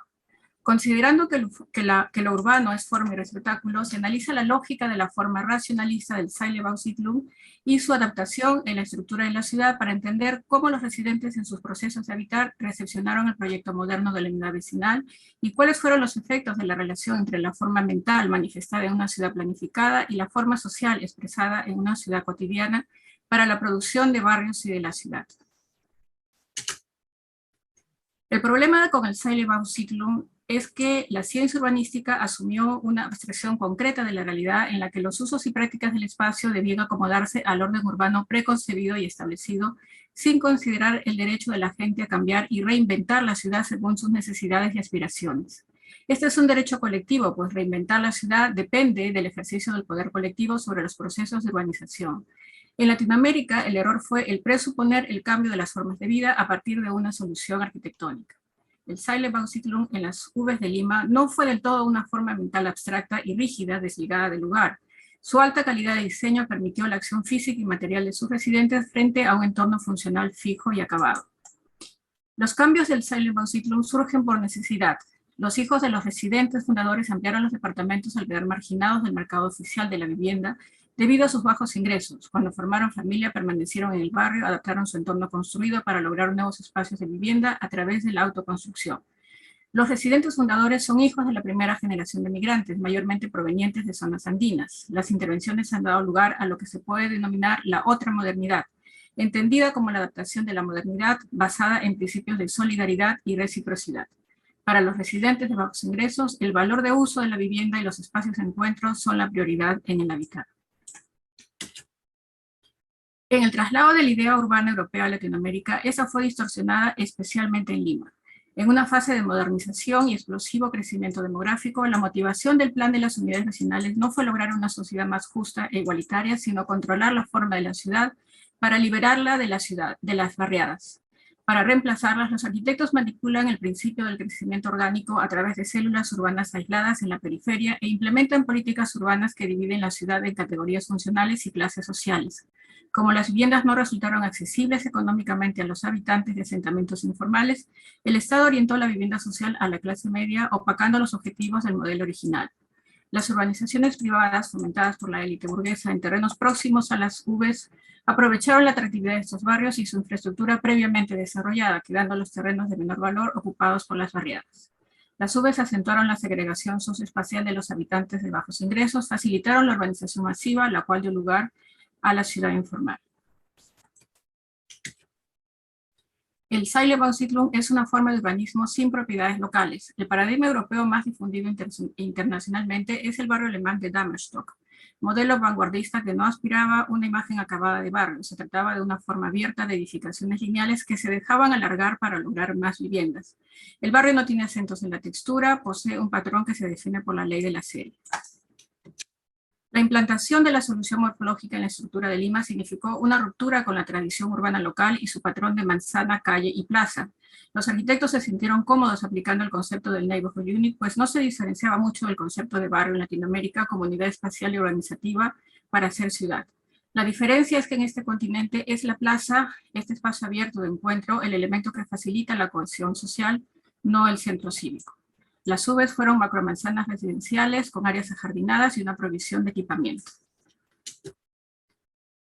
Considerando que lo urbano es forma y receptáculo, se analiza la lógica de la forma racionalista del Zeilenbausiedlung y su adaptación en la estructura de la ciudad para entender cómo los residentes en sus procesos de habitar recepcionaron el proyecto moderno de la unidad vecinal y cuáles fueron los efectos de la relación entre la forma mental manifestada en una ciudad planificada y la forma social expresada en una ciudad cotidiana para la producción de barrios y de la ciudad. El problema con el Zeilenbausiedlung es que la ciencia urbanística asumió una abstracción concreta de la realidad en la que los usos y prácticas del espacio debían acomodarse al orden urbano preconcebido y establecido, sin considerar el derecho de la gente a cambiar y reinventar la ciudad según sus necesidades y aspiraciones. Este es un derecho colectivo, pues reinventar la ciudad depende del ejercicio del poder colectivo sobre los procesos de urbanización. En Latinoamérica, el error fue el presuponer el cambio de las formas de vida a partir de una solución arquitectónica. El Zeilenbausiedlung en las Uves de Lima no fue del todo una forma mental abstracta y rígida desligada del lugar. Su alta calidad de diseño permitió la acción física y material de sus residentes frente a un entorno funcional fijo y acabado. Los cambios del Zeilenbausiedlung surgen por necesidad. Los hijos de los residentes fundadores ampliaron los departamentos al quedar marginados del mercado oficial de la vivienda debido a sus bajos ingresos. Cuando formaron familia, permanecieron en el barrio, adaptaron su entorno construido para lograr nuevos espacios de vivienda a través de la autoconstrucción. Los residentes fundadores son hijos de la primera generación de migrantes, mayormente provenientes de zonas andinas. Las intervenciones han dado lugar a lo que se puede denominar la otra modernidad, entendida como la adaptación de la modernidad basada en principios de solidaridad y reciprocidad. Para los residentes de bajos ingresos, el valor de uso de la vivienda y los espacios de encuentro son la prioridad en el habitar. En el traslado de la idea urbana europea a Latinoamérica, esa fue distorsionada especialmente en Lima. En una fase de modernización y explosivo crecimiento demográfico, la motivación del plan de las unidades vecinales no fue lograr una sociedad más justa e igualitaria, sino controlar la forma de la ciudad para liberarla de las barriadas. Para reemplazarlas, los arquitectos manipulan el principio del crecimiento orgánico a través de células urbanas aisladas en la periferia e implementan políticas urbanas que dividen la ciudad en categorías funcionales y clases sociales. Como las viviendas no resultaron accesibles económicamente a los habitantes de asentamientos informales, el Estado orientó la vivienda social a la clase media, opacando los objetivos del modelo original. Las urbanizaciones privadas fomentadas por la élite burguesa en terrenos próximos a las urbes aprovecharon la atractividad de estos barrios y su infraestructura previamente desarrollada, quedando los terrenos de menor valor ocupados por las barriadas. Las urbes acentuaron la segregación socioespacial de los habitantes de bajos ingresos, facilitaron la urbanización masiva, la cual dio lugar a la ciudad informal. El Ceilenbausiedlung es una forma de urbanismo sin propiedades locales. El paradigma europeo más difundido internacionalmente es el barrio alemán de Darmstadt, modelo vanguardista que no aspiraba a una imagen acabada de barrio. Se trataba de una forma abierta de edificaciones lineales que se dejaban alargar para lograr más viviendas. El barrio no tiene acentos en la textura, posee un patrón que se define por la ley de la serie. La implantación de la solución morfológica en la estructura de Lima significó una ruptura con la tradición urbana local y su patrón de manzana, calle y plaza. Los arquitectos se sintieron cómodos aplicando el concepto del neighborhood unit, pues no se diferenciaba mucho del concepto de barrio en Latinoamérica como unidad espacial y organizativa para hacer ciudad. La diferencia es que en este continente es la plaza, este espacio abierto de encuentro, el elemento que facilita la cohesión social, no el centro cívico. Las urbes fueron macromanzanas residenciales con áreas ajardinadas y una provisión de equipamiento.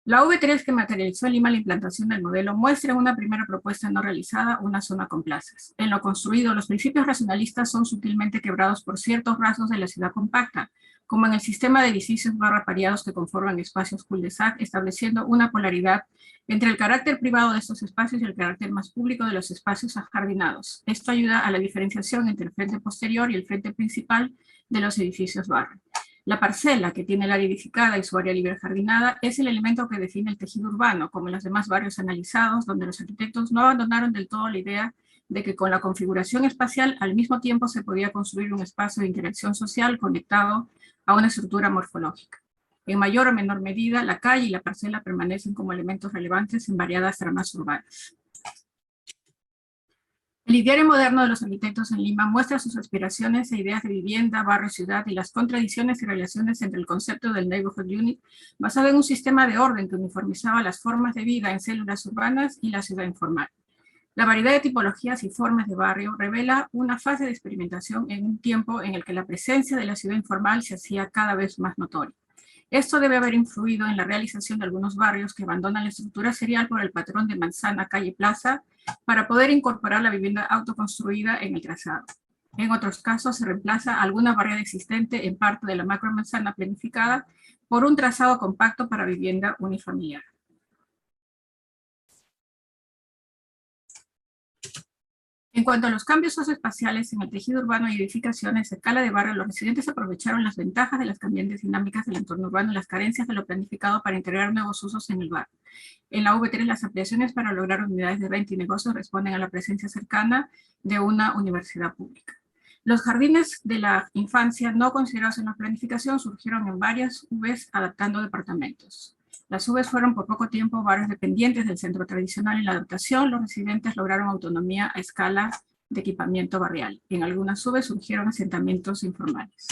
La V3 que materializó en Lima la implantación del modelo muestra en una primera propuesta no realizada una zona con plazas. En lo construido, los principios racionalistas son sutilmente quebrados por ciertos rasgos de la ciudad compacta, como en el sistema de edificios pareados que conforman espacios cul-de-sac, estableciendo una polaridad entre el carácter privado de estos espacios y el carácter más público de los espacios ajardinados. Esto ayuda a la diferenciación entre el frente posterior y el frente principal de los edificios barrio. La parcela, que tiene el área edificada y su área libre jardinada, es el elemento que define el tejido urbano, como en los demás barrios analizados, donde los arquitectos no abandonaron del todo la idea de que con la configuración espacial al mismo tiempo se podía construir un espacio de interacción social conectado a una estructura morfológica. En mayor o menor medida, la calle y la parcela permanecen como elementos relevantes en variadas tramas urbanas. El ideario moderno de los arquitectos en Lima muestra sus aspiraciones e ideas de vivienda, barrio, ciudad y las contradicciones y relaciones entre el concepto del neighborhood unit, basado en un sistema de orden que uniformizaba las formas de vida en células urbanas y la ciudad informal. La variedad de tipologías y formas de barrio revela una fase de experimentación en un tiempo en el que la presencia de la ciudad informal se hacía cada vez más notoria. Esto debe haber influido en la realización de algunos barrios que abandonan la estructura serial por el patrón de manzana, calle, plaza, para poder incorporar la vivienda autoconstruida en el trazado. En otros casos se reemplaza alguna barriada existente en parte de la macromanzana planificada por un trazado compacto para vivienda unifamiliar. En cuanto a los cambios socioespaciales en el tejido urbano y edificaciones a escala de barrio, los residentes aprovecharon las ventajas de las cambiantes dinámicas del entorno urbano y las carencias de lo planificado para integrar nuevos usos en el barrio. En la V3, las ampliaciones para lograr unidades de renta y negocios responden a la presencia cercana de una universidad pública. Los jardines de la infancia no considerados en la planificación surgieron en varias Vs adaptando departamentos. Las Vs fueron por poco tiempo barrios dependientes del centro tradicional. En la adaptación, los residentes lograron autonomía a escala de equipamiento barrial. En algunas Vs surgieron asentamientos informales.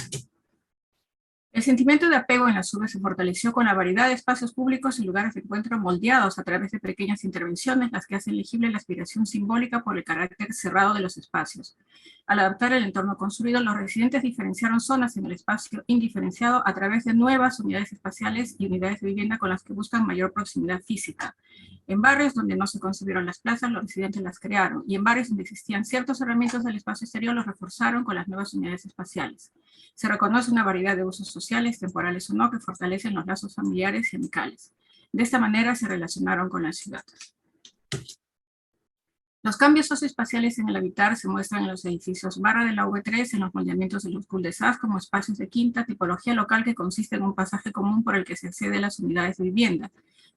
El sentimiento de apego en las Vs se fortaleció con la variedad de espacios públicos y lugares de encuentro moldeados a través de pequeñas intervenciones, las que hacen legible la aspiración simbólica por el carácter cerrado de los espacios. Al adaptar el entorno construido, los residentes diferenciaron zonas en el espacio indiferenciado a través de nuevas unidades espaciales y unidades de vivienda con las que buscan mayor proximidad física. En barrios donde no se concibieron las plazas, los residentes las crearon, y en barrios donde existían ciertos herramientas del espacio exterior, los reforzaron con las nuevas unidades espaciales. Se reconoce una variedad de usos sociales, temporales o no, que fortalecen los lazos familiares y amicales. De esta manera se relacionaron con la ciudad. Los cambios socioespaciales en el habitar se muestran en los edificios barra de la V3, en los moldeamientos de los cul-de-sac como espacios de quinta, tipología local que consiste en un pasaje común por el que se accede a las unidades de vivienda.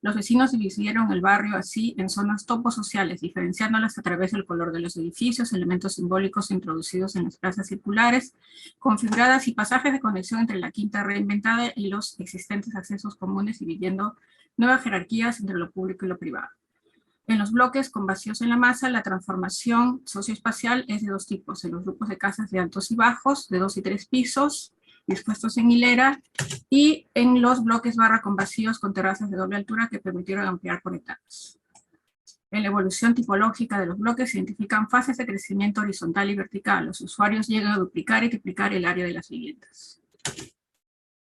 Los vecinos dividieron el barrio así en zonas toposociales, diferenciándolas a través del color de los edificios, elementos simbólicos introducidos en las plazas circulares, configuradas y pasajes de conexión entre la quinta reinventada y los existentes accesos comunes, dividiendo nuevas jerarquías entre lo público y lo privado. En los bloques con vacíos en la masa, la transformación socioespacial es de dos tipos: en los grupos de casas de altos y bajos, de 2 y 3 pisos, dispuestos en hilera, y en los bloques barra con vacíos con terrazas de doble altura que permitieron ampliar por etapas. En la evolución tipológica de los bloques se identifican fases de crecimiento horizontal y vertical. Los usuarios llegan a duplicar y triplicar el área de las viviendas.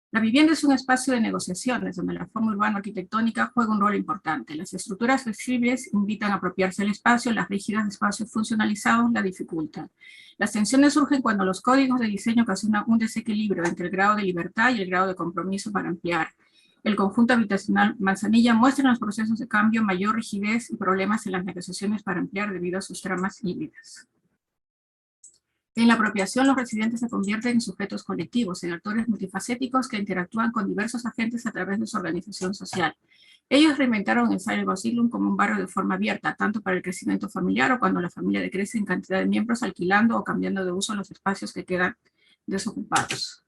La vivienda es un espacio de negociaciones donde la forma urbano-arquitectónica juega un rol importante. Las estructuras flexibles invitan a apropiarse del espacio, las rígidas de espacios funcionalizados la dificultan. Las tensiones surgen cuando los códigos de diseño ocasionan un desequilibrio entre el grado de libertad y el grado de compromiso para ampliar. El conjunto habitacional Manzanilla muestra en los procesos de cambio mayor rigidez y problemas en las negociaciones para ampliar debido a sus tramas híbridas. En la apropiación, los residentes se convierten en sujetos colectivos, en actores multifacéticos que interactúan con diversos agentes a través de su organización social. Ellos reinventaron el Silent Bausiedlung como un barrio de forma abierta, tanto para el crecimiento familiar o cuando la familia decrece en cantidad de miembros, alquilando o cambiando de uso los espacios que quedan desocupados.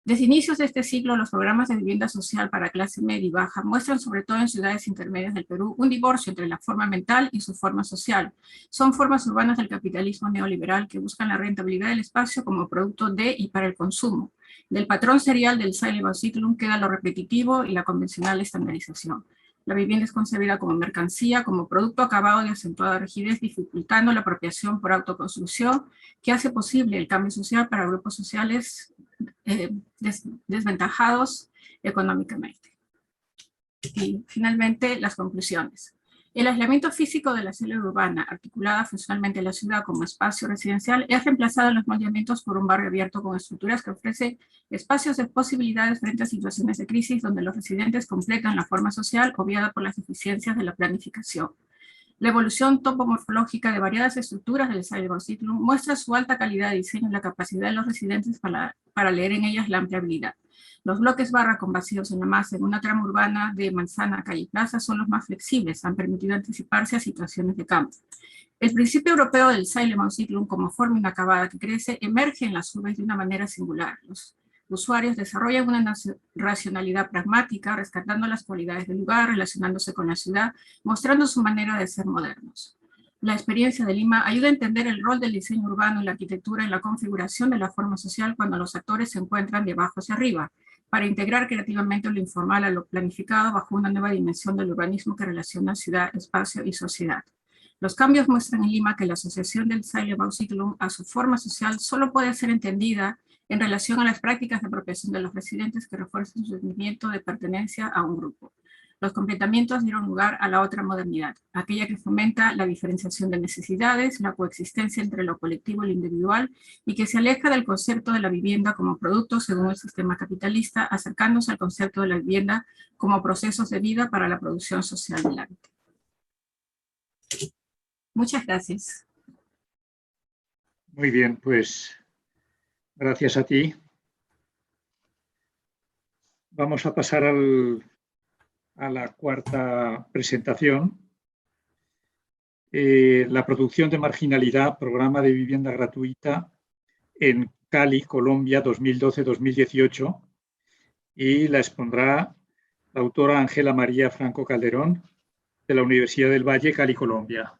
Desde inicios de este siglo, los programas de vivienda social para clase media y baja muestran, sobre todo en ciudades intermedias del Perú, un divorcio entre la forma mental y su forma social. Son formas urbanas del capitalismo neoliberal que buscan la rentabilidad del espacio como producto de y para el consumo. Del patrón serial del Silent Bausiedlung queda lo repetitivo y la convencional estandarización. La vivienda es concebida como mercancía, como producto acabado de acentuada rigidez, dificultando la apropiación por autoconstrucción, que hace posible el cambio social para grupos sociales desventajados económicamente. Y finalmente, las conclusiones. El aislamiento físico de la célula urbana, articulada funcionalmente en la ciudad como espacio residencial, es reemplazado en los moldeamientos por un barrio abierto con estructuras que ofrece espacios de posibilidades frente a situaciones de crisis donde los residentes completan la forma social obviada por las deficiencias de la planificación. La evolución topomorfológica de variadas estructuras del Silent Bausiedlung muestra su alta calidad de diseño y la capacidad de los residentes para leer en ellas la ampliabilidad. Los bloques barra con vacíos en la masa en una trama urbana de manzana, calle y plaza son los más flexibles, han permitido anticiparse a situaciones de cambio. El principio europeo del Silent Bausiedlung como forma inacabada que crece emerge en las urbes de una manera singular. Los usuarios desarrollan una racionalidad pragmática, rescatando las cualidades del lugar, relacionándose con la ciudad, mostrando su manera de ser modernos. La experiencia de Lima ayuda a entender el rol del diseño urbano y la arquitectura en la configuración de la forma social cuando los actores se encuentran de abajo hacia arriba, para integrar creativamente lo informal a lo planificado bajo una nueva dimensión del urbanismo que relaciona ciudad, espacio y sociedad. Los cambios muestran en Lima que la asociación del Silent Bausiedlung a su forma social solo puede ser entendida en relación a las prácticas de apropiación de los residentes que refuerzan su sentimiento de pertenencia a un grupo. Los completamientos dieron lugar a la otra modernidad, aquella que fomenta la diferenciación de necesidades, la coexistencia entre lo colectivo y lo individual, y que se aleja del concepto de la vivienda como producto según el sistema capitalista, acercándose al concepto de la vivienda como procesos de vida para la producción social del arte. Muchas gracias. Muy bien, pues gracias a ti. Vamos a pasar a la cuarta presentación. La producción de marginalidad, programa de vivienda gratuita en Cali, Colombia, 2012-2018. Y la expondrá la autora Ángela María Franco Calderón, de la Universidad del Valle, Cali, Colombia.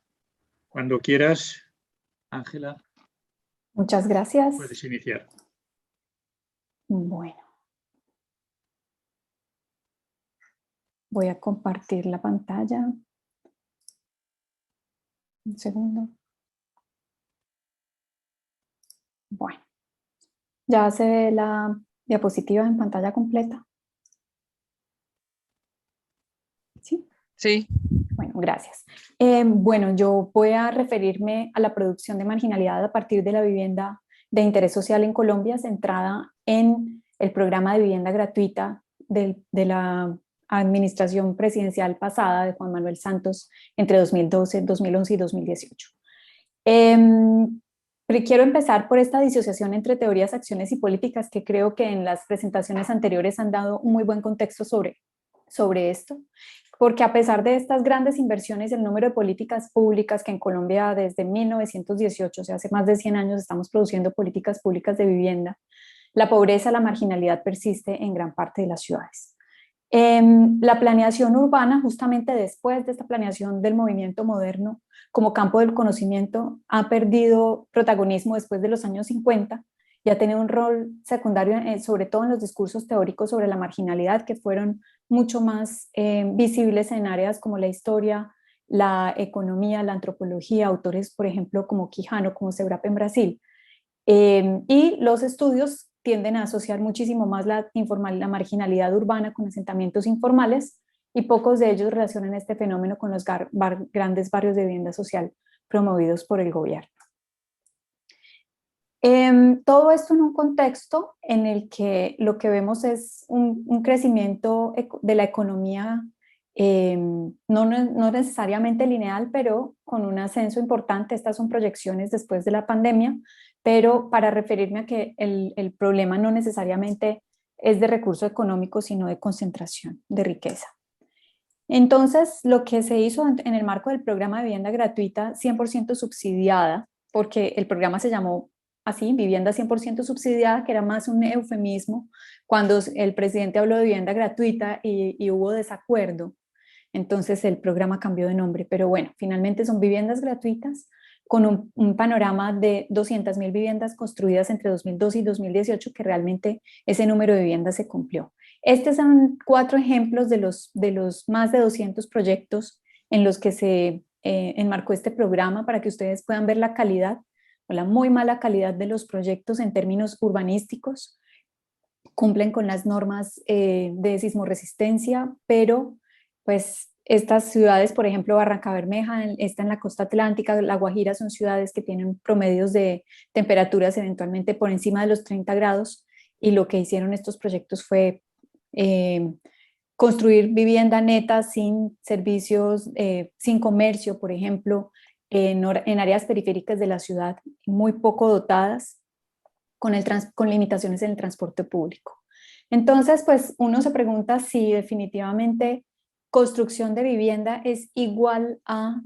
Cuando quieras, Ángela. Muchas gracias. Puedes iniciar. Bueno. Voy a compartir la pantalla. Un segundo. Bueno. Ya se ve la diapositiva en pantalla completa. ¿Sí? Sí. Bueno, gracias. Bueno, yo voy a referirme a la producción de marginalidad a partir de la vivienda de interés social en Colombia, centrada en el programa de vivienda gratuita de la administración presidencial pasada de Juan Manuel Santos entre 2012, 2011 y 2018. Quiero empezar por esta disociación entre teorías, acciones y políticas que creo que en las presentaciones anteriores han dado un muy buen contexto sobre sobre esto, porque a pesar de estas grandes inversiones, el número de políticas públicas que en Colombia desde 1918, o sea, hace más de 100 años estamos produciendo políticas públicas de vivienda, la pobreza, la marginalidad persiste en gran parte de las ciudades. La planeación urbana, justamente después de esta planeación del movimiento moderno, como campo del conocimiento, ha perdido protagonismo después de los años 50 y ha tenido un rol secundario, sobre todo en los discursos teóricos sobre la marginalidad, que fueron mucho más visibles en áreas como la historia, la economía, la antropología, autores, por ejemplo, como Quijano, como Seurap en Brasil. Y los estudios tienden a asociar muchísimo más la marginalidad urbana con asentamientos informales, y pocos de ellos relacionan este fenómeno con los grandes barrios de vivienda social promovidos por el gobierno. Todo esto en un contexto en el que lo que vemos es un crecimiento de la economía no necesariamente lineal, pero con un ascenso importante. Estas son proyecciones después de la pandemia, pero para referirme a que el problema no necesariamente es de recurso económico, sino de concentración de riqueza. Entonces, lo que se hizo en el marco del programa de vivienda gratuita 100% subsidiada, porque el programa se llamó así, vivienda 100% subsidiada, que era más un eufemismo cuando el presidente habló de vivienda gratuita y hubo desacuerdo. Entonces el programa cambió de nombre, pero bueno, finalmente son viviendas gratuitas con un panorama de 200.000 viviendas construidas entre 2012 y 2018, que realmente ese número de viviendas se cumplió. Estos son 4 ejemplos de los más de 200 proyectos en los que se enmarcó este programa, para que ustedes puedan ver la calidad o la muy mala calidad de los proyectos en términos urbanísticos. Cumplen con las normas de sismoresistencia, pero pues estas ciudades, por ejemplo, Barrancabermeja está en la costa atlántica, La Guajira, son ciudades que tienen promedios de temperaturas eventualmente por encima de los 30 grados, y lo que hicieron estos proyectos fue construir vivienda neta sin servicios, sin comercio, por ejemplo, en áreas periféricas de la ciudad, muy poco dotadas, con limitaciones en el transporte público. Entonces, pues uno se pregunta si definitivamente construcción de vivienda es igual a,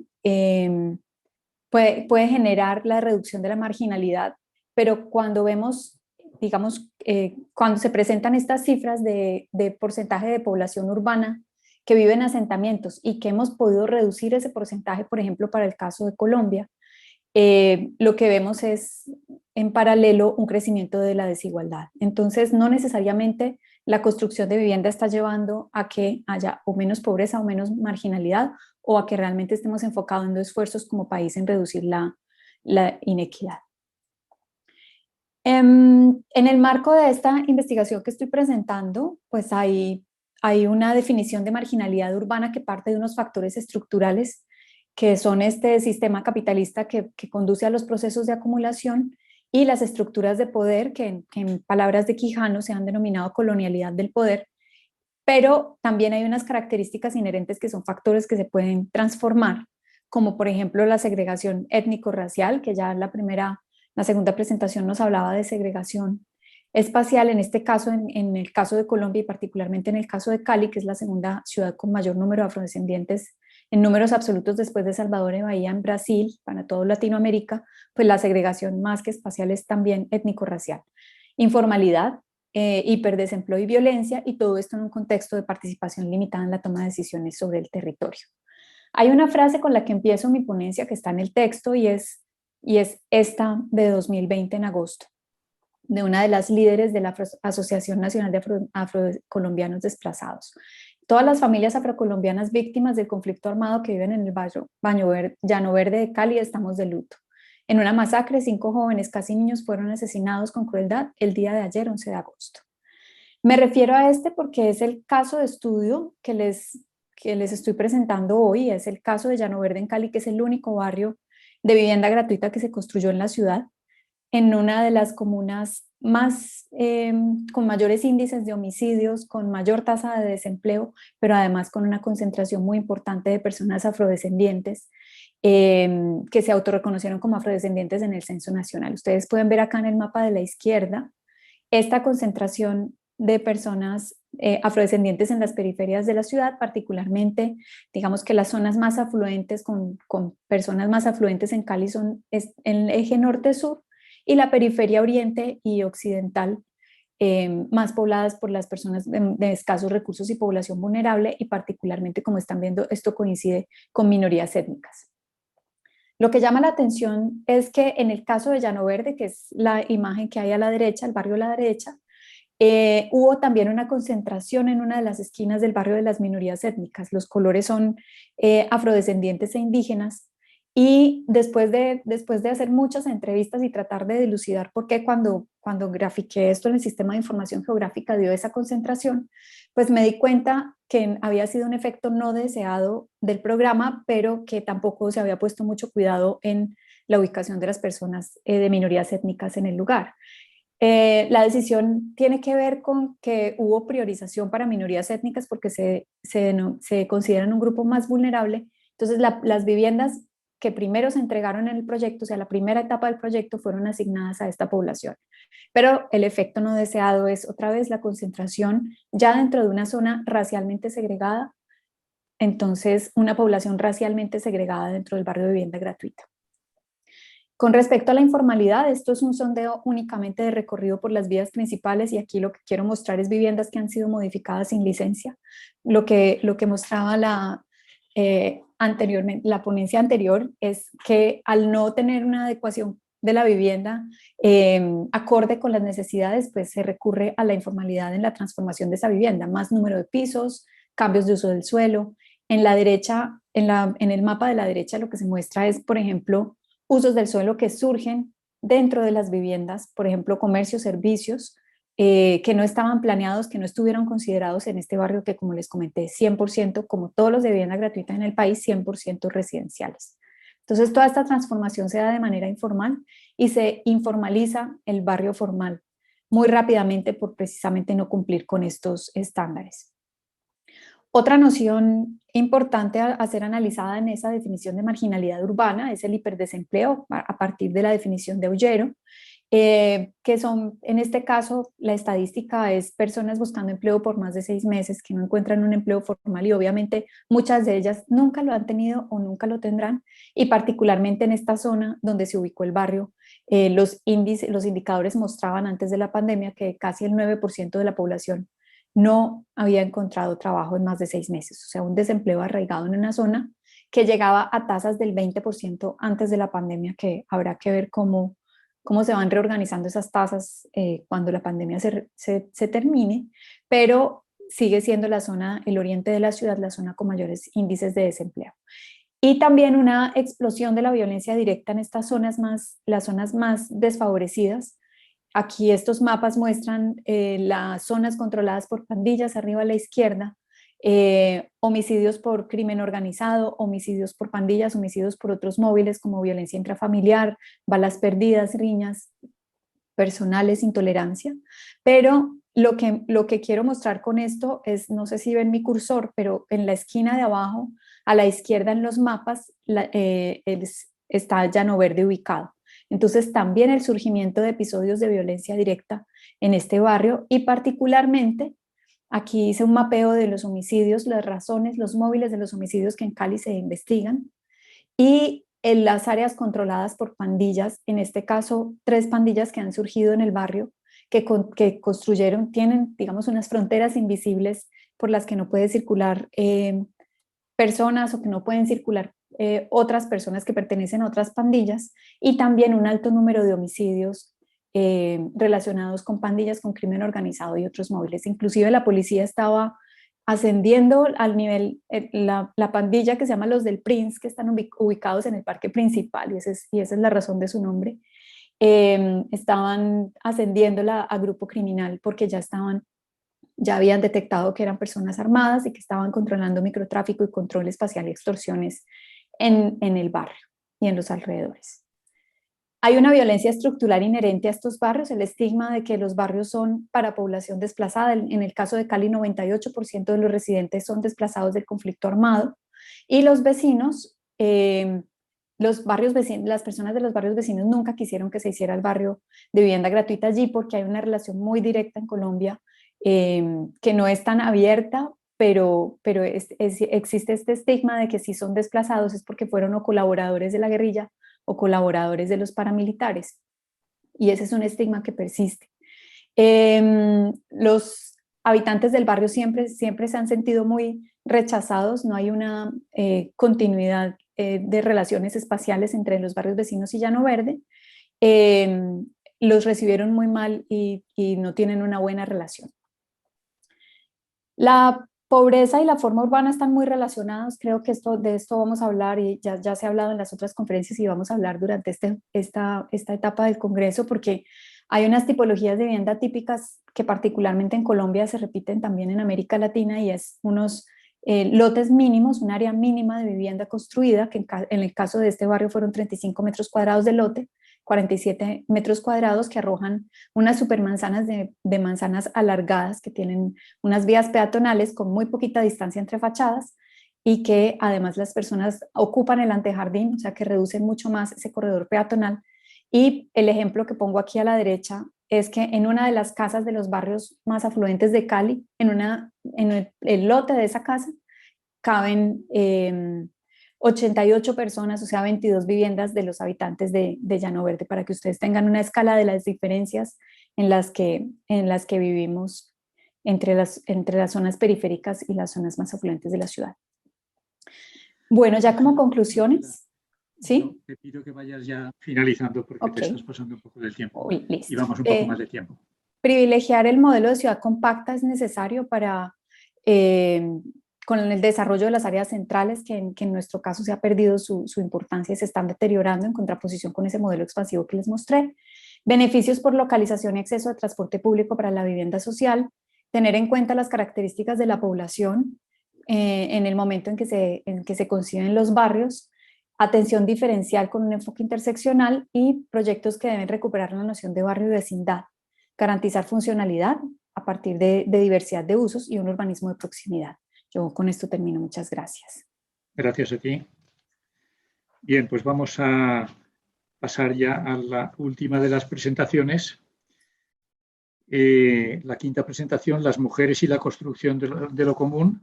puede generar la reducción de la marginalidad, pero cuando vemos, digamos, cuando se presentan estas cifras de porcentaje de población urbana que vive en asentamientos y que hemos podido reducir ese porcentaje, por ejemplo, para el caso de Colombia, lo que vemos es en paralelo un crecimiento de la desigualdad. Entonces, no necesariamente la construcción de vivienda está llevando a que haya o menos pobreza o menos marginalidad, o a que realmente estemos enfocados esfuerzos como país en reducir la inequidad. En el marco de esta investigación que estoy presentando, pues hay una definición de marginalidad urbana que parte de unos factores estructurales, que son este sistema capitalista que conduce a los procesos de acumulación, y las estructuras de poder que en palabras de Quijano se han denominado colonialidad del poder, pero también hay unas características inherentes que son factores que se pueden transformar, como por ejemplo la segregación étnico-racial, que ya la segunda presentación nos hablaba de segregación espacial, en este caso, en el caso de Colombia y particularmente en el caso de Cali, que es la segunda ciudad con mayor número de afrodescendientes en números absolutos después de Salvador de Bahía en Brasil, para toda Latinoamérica, pues la segregación más que espacial es también étnico-racial. Informalidad, hiperdesempleo y violencia, y todo esto en un contexto de participación limitada en la toma de decisiones sobre el territorio. Hay una frase con la que empiezo mi ponencia que está en el texto, y es esta de 2020 en agosto, de una de las líderes de la Asociación Nacional de Afrocolombianos Desplazados. Todas las familias afrocolombianas víctimas del conflicto armado que viven en el Llano Verde de Cali estamos de luto. En una masacre, 5 jóvenes, casi niños, fueron asesinados con crueldad el día de ayer, 11 de agosto. Me refiero a este porque es el caso de estudio que les estoy presentando hoy. Es el caso de Llano Verde en Cali, que es el único barrio de vivienda gratuita que se construyó en la ciudad, en una de las comunas más, con mayores índices de homicidios, con mayor tasa de desempleo, pero además con una concentración muy importante de personas afrodescendientes que se autorreconocieron como afrodescendientes en el censo nacional. Ustedes pueden ver acá en el mapa de la izquierda esta concentración de personas afrodescendientes en las periferias de la ciudad, particularmente, digamos que las zonas más afluentes con personas más afluentes en Cali son en el eje norte-sur y la periferia oriente y occidental, más pobladas por las personas de escasos recursos y población vulnerable, y particularmente, como están viendo, esto coincide con minorías étnicas. Lo que llama la atención es que en el caso de Llano Verde, que es la imagen que hay a la derecha, el barrio a la derecha, hubo también una concentración en una de las esquinas del barrio de las minorías étnicas. Los colores son afrodescendientes e indígenas. Y después de hacer muchas entrevistas y tratar de dilucidar por qué cuando grafiqué esto en el sistema de información geográfica dio esa concentración, pues me di cuenta que había sido un efecto no deseado del programa, pero que tampoco se había puesto mucho cuidado en la ubicación de las personas de minorías étnicas en el lugar. La decisión tiene que ver con que hubo priorización para minorías étnicas porque se consideran un grupo más vulnerable. Entonces, las viviendas que primero se entregaron en el proyecto, o sea, la primera etapa del proyecto, fueron asignadas a esta población. Pero el efecto no deseado es otra vez la concentración ya dentro de una zona racialmente segregada, entonces una población racialmente segregada dentro del barrio de vivienda gratuita. Con respecto a la informalidad, esto es un sondeo únicamente de recorrido por las vías principales, y aquí lo que quiero mostrar es viviendas que han sido modificadas sin licencia. Lo que mostraba anteriormente, la ponencia anterior, es que al no tener una adecuación de la vivienda acorde con las necesidades, pues se recurre a la informalidad en la transformación de esa vivienda, más número de pisos, cambios de uso del suelo. En la derecha, en el mapa de la derecha, lo que se muestra es, por ejemplo, usos del suelo que surgen dentro de las viviendas, por ejemplo, comercios, servicios, que no estaban planeados, que no estuvieron considerados en este barrio que, como les comenté, 100%, como todos los de vivienda gratuita en el país, 100% residenciales. Entonces, toda esta transformación se da de manera informal y se informaliza el barrio formal muy rápidamente por precisamente no cumplir con estos estándares. Otra noción importante a ser analizada en esa definición de marginalidad urbana es el hiperdesempleo a partir de la definición de Ollero, que son, en este caso, la estadística es personas buscando empleo por más de 6 meses que no encuentran un empleo formal, y obviamente muchas de ellas nunca lo han tenido o nunca lo tendrán, y particularmente en esta zona donde se ubicó el barrio, los indicadores mostraban antes de la pandemia que casi el 9% de la población no había encontrado trabajo en más de 6 meses, o sea, un desempleo arraigado en una zona que llegaba a tasas del 20% antes de la pandemia, que habrá que ver cómo se van reorganizando esas tasas cuando la pandemia se termine, pero sigue siendo la zona, el oriente de la ciudad, la zona con mayores índices de desempleo. Y también una explosión de la violencia directa en estas zonas las zonas más desfavorecidas. Aquí estos mapas muestran las zonas controladas por pandillas, arriba a la izquierda, homicidios por crimen organizado, homicidios por pandillas, homicidios por otros móviles como violencia intrafamiliar, balas perdidas, riñas personales, intolerancia. Pero lo que quiero mostrar con esto es, no sé si ven mi cursor, pero en la esquina de abajo, a la izquierda en los mapas, está Llano Verde ubicado. Entonces también el surgimiento de episodios de violencia directa en este barrio, y particularmente aquí hice un mapeo de los homicidios, las razones, los móviles de los homicidios que en Cali se investigan, y en las áreas controladas por pandillas, en este caso 3 pandillas que han surgido en el barrio, que construyeron, tienen, digamos, unas fronteras invisibles por las que no puede circular personas, o que no pueden circular otras personas que pertenecen a otras pandillas, y también un alto número de homicidios relacionados con pandillas, con crimen organizado y otros móviles. Inclusive la policía estaba ascendiendo al nivel, la pandilla que se llama los del Prince, que están ubicados en el parque principal, y esa es la razón de su nombre, estaban ascendiéndola a grupo criminal porque ya habían detectado que eran personas armadas y que estaban controlando microtráfico y control espacial y extorsiones en el barrio y en los alrededores. Hay una violencia estructural inherente a estos barrios, el estigma de que los barrios son para población desplazada. En el caso de Cali, 98% de los residentes son desplazados del conflicto armado, y los vecinos, las personas de los barrios vecinos nunca quisieron que se hiciera el barrio de vivienda gratuita allí, porque hay una relación muy directa en Colombia que no es tan abierta, pero existe este estigma de que si son desplazados es porque fueron o colaboradores de la guerrilla o colaboradores de los paramilitares. Y ese es un estigma que persiste. Los habitantes del barrio siempre se han sentido muy rechazados, no hay una continuidad de relaciones espaciales entre los barrios vecinos y Llano Verde. Los recibieron muy mal y no tienen una buena relación. La pobreza y la forma urbana están muy relacionados, creo que de esto vamos a hablar y ya se ha hablado en las otras conferencias y vamos a hablar durante esta etapa del Congreso, porque hay unas tipologías de vivienda típicas que particularmente en Colombia se repiten también en América Latina, y es unos lotes mínimos, un área mínima de vivienda construida, que en el caso de este barrio fueron 35 metros cuadrados de lote, 47 metros cuadrados que arrojan unas supermanzanas de manzanas alargadas que tienen unas vías peatonales con muy poquita distancia entre fachadas, y que además las personas ocupan el antejardín, o sea que reducen mucho más ese corredor peatonal. Y el ejemplo que pongo aquí a la derecha es que en una de las casas de los barrios más afluentes de Cali, en el lote de esa casa, caben 88 personas, o sea, 22 viviendas de los habitantes de Llano Verde, para que ustedes tengan una escala de las diferencias en las que vivimos entre las zonas periféricas y las zonas más afluentes de la ciudad. Bueno, ya como conclusiones, ¿sí? Te pido que vayas ya finalizando porque Okay. te estás pasando un poco del tiempo. Listo. Y vamos un poco más de tiempo. Privilegiar el modelo de ciudad compacta es necesario para con el desarrollo de las áreas centrales, que en nuestro caso se ha perdido su importancia y se están deteriorando en contraposición con ese modelo expansivo que les mostré. Beneficios por localización y acceso a transporte público para la vivienda social, tener en cuenta las características de la población en el momento en que se conciben los barrios, atención diferencial con un enfoque interseccional y proyectos que deben recuperar la noción de barrio y vecindad, garantizar funcionalidad a partir de diversidad de usos y un urbanismo de proximidad. Yo con esto termino. Muchas gracias. Gracias a ti. Bien, pues vamos a pasar ya a la última de las presentaciones. La quinta presentación, las mujeres y la construcción de lo común,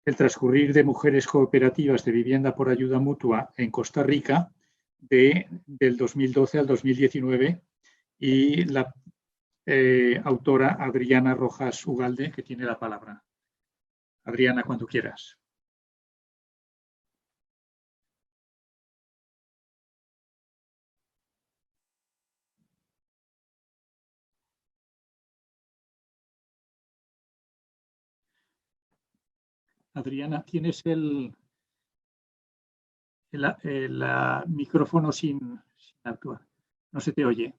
el transcurrir de mujeres cooperativas de vivienda por ayuda mutua en Costa Rica del 2012 al 2019, y la autora Adriana Rojas Ugalde, que tiene la palabra. Adriana, cuando quieras. Adriana, tienes el micrófono sin actuar. No se te oye.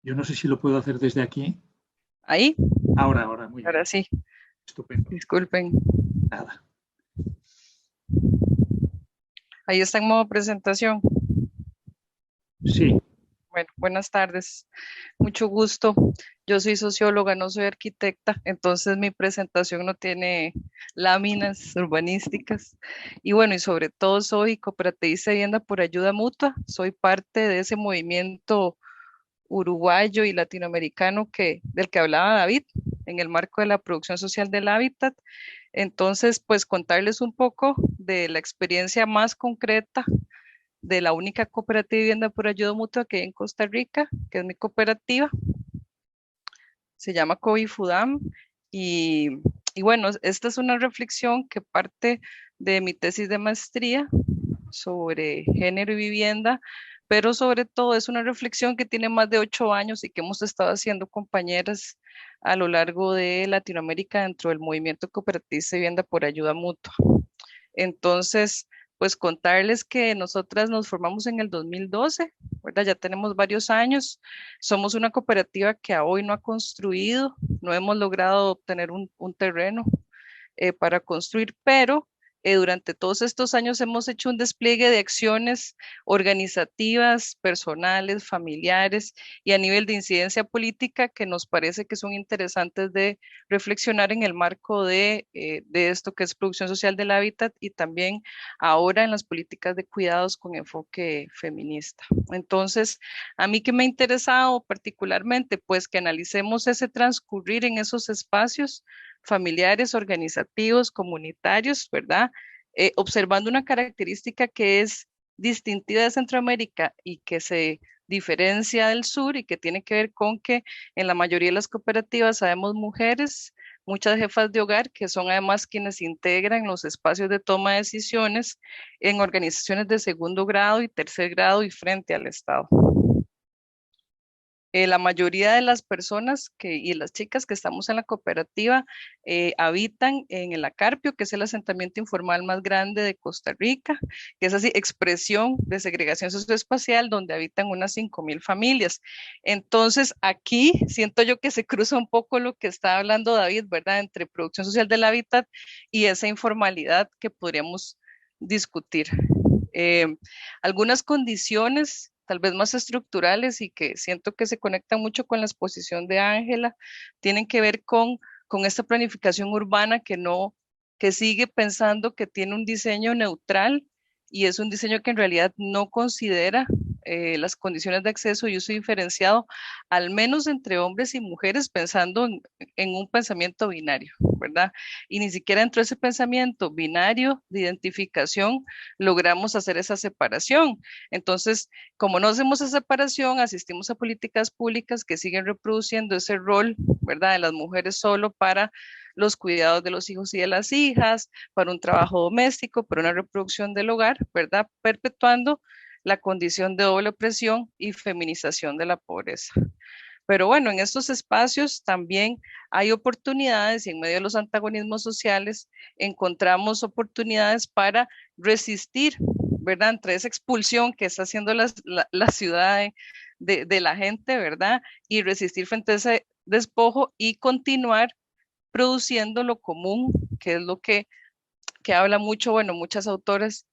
Yo no sé si lo puedo hacer desde aquí. ¿Ahí? Ahora, muy bien. Ahora sí. Estupendo. Disculpen. Nada. Ahí está en modo presentación. Sí. Bueno, buenas tardes. Mucho gusto. Yo soy socióloga, no soy arquitecta, entonces mi presentación no tiene láminas urbanísticas. Y bueno, y sobre todo soy cooperativista de vivienda por ayuda mutua. Soy parte de ese movimiento uruguayo y latinoamericano del que hablaba David, en el marco de la producción social del hábitat. Entonces, pues contarles un poco de la experiencia más concreta de la única cooperativa de vivienda por ayuda mutua que hay en Costa Rica, que es mi cooperativa. Se llama COVIFUDAM. Y bueno, esta es una reflexión que parte de mi tesis de maestría sobre género y vivienda, pero sobre todo es una reflexión que tiene más de 8 años y que hemos estado haciendo compañeras a lo largo de Latinoamérica dentro del movimiento cooperativista de vivienda por ayuda mutua. Entonces, pues contarles que nosotras nos formamos en el 2012, ¿verdad? Ya tenemos varios años, somos una cooperativa que a hoy no ha construido, no hemos logrado obtener un terreno para construir, pero durante todos estos años hemos hecho un despliegue de acciones organizativas, personales, familiares y a nivel de incidencia política que nos parece que son interesantes de reflexionar en el marco de esto que es producción social del hábitat y también ahora en las políticas de cuidados con enfoque feminista. Entonces, a mí que me ha interesado particularmente, pues que analicemos ese transcurrir en esos espacios familiares, organizativos, comunitarios, ¿verdad? Observando una característica que es distintiva de Centroamérica y que se diferencia del sur y que tiene que ver con que en la mayoría de las cooperativas sabemos mujeres, muchas jefas de hogar, que son además quienes integran los espacios de toma de decisiones en organizaciones de segundo grado y tercer grado y frente al Estado. La mayoría de las personas y las chicas que estamos en la cooperativa habitan en el Acarpio, que es el asentamiento informal más grande de Costa Rica, que es así, expresión de segregación socioespacial, donde habitan unas 5,000 familias. Entonces, aquí siento yo que se cruza un poco lo que está hablando David, ¿verdad? Entre producción social del hábitat y esa informalidad que podríamos discutir. Algunas condiciones tal vez más estructurales y que siento que se conectan mucho con la exposición de Ángela, tienen que ver con esta planificación urbana que sigue pensando que tiene un diseño neutral y es un diseño que en realidad no considera las condiciones de acceso y uso diferenciado, al menos entre hombres y mujeres, pensando en un pensamiento binario, ¿verdad? Y ni siquiera dentro de ese pensamiento binario de identificación logramos hacer esa separación. Entonces, como no hacemos esa separación, asistimos a políticas públicas que siguen reproduciendo ese rol, ¿verdad?, de las mujeres solo para los cuidados de los hijos y de las hijas, para un trabajo doméstico, para una reproducción del hogar, ¿verdad?, perpetuando la condición de doble opresión y feminización de la pobreza. Pero bueno, en estos espacios también hay oportunidades y en medio de los antagonismos sociales encontramos oportunidades para resistir, ¿verdad?, entre esa expulsión que está haciendo la ciudad de la gente, ¿verdad?, y resistir frente a ese despojo y continuar produciendo lo común, que es lo que habla mucho, bueno, muchas autoras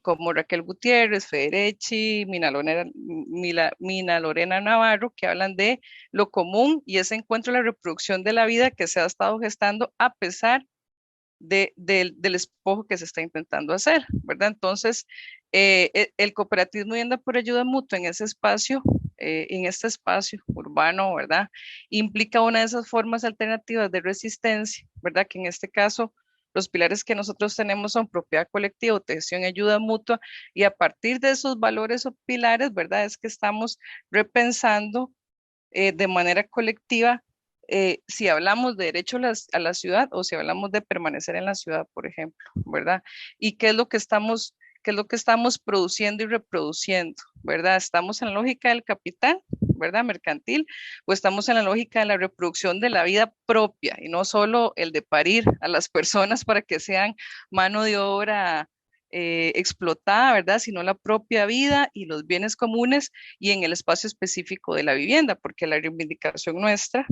como Raquel Gutiérrez, Federici, Mina Lorena Navarro, que hablan de lo común y ese encuentro de la reproducción de la vida que se ha estado gestando a pesar del despojo que se está intentando hacer, ¿verdad? Entonces, el cooperativismo Vivienda por Ayuda Mutua en ese espacio, en este espacio urbano, ¿verdad?, implica una de esas formas alternativas de resistencia, ¿verdad?, que en este caso los pilares que nosotros tenemos son propiedad colectiva, protección y ayuda mutua, y a partir de esos valores o pilares, ¿verdad?, es que estamos repensando de manera colectiva si hablamos de derecho a la ciudad o si hablamos de permanecer en la ciudad, por ejemplo, ¿verdad? Y qué es lo que estamos produciendo y reproduciendo, ¿verdad? ¿Estamos en la lógica del capital, ¿verdad?, mercantil, o estamos en la lógica de la reproducción de la vida propia y no solo el de parir a las personas para que sean mano de obra explotada, ¿verdad?, sino la propia vida y los bienes comunes y en el espacio específico de la vivienda, porque la reivindicación nuestra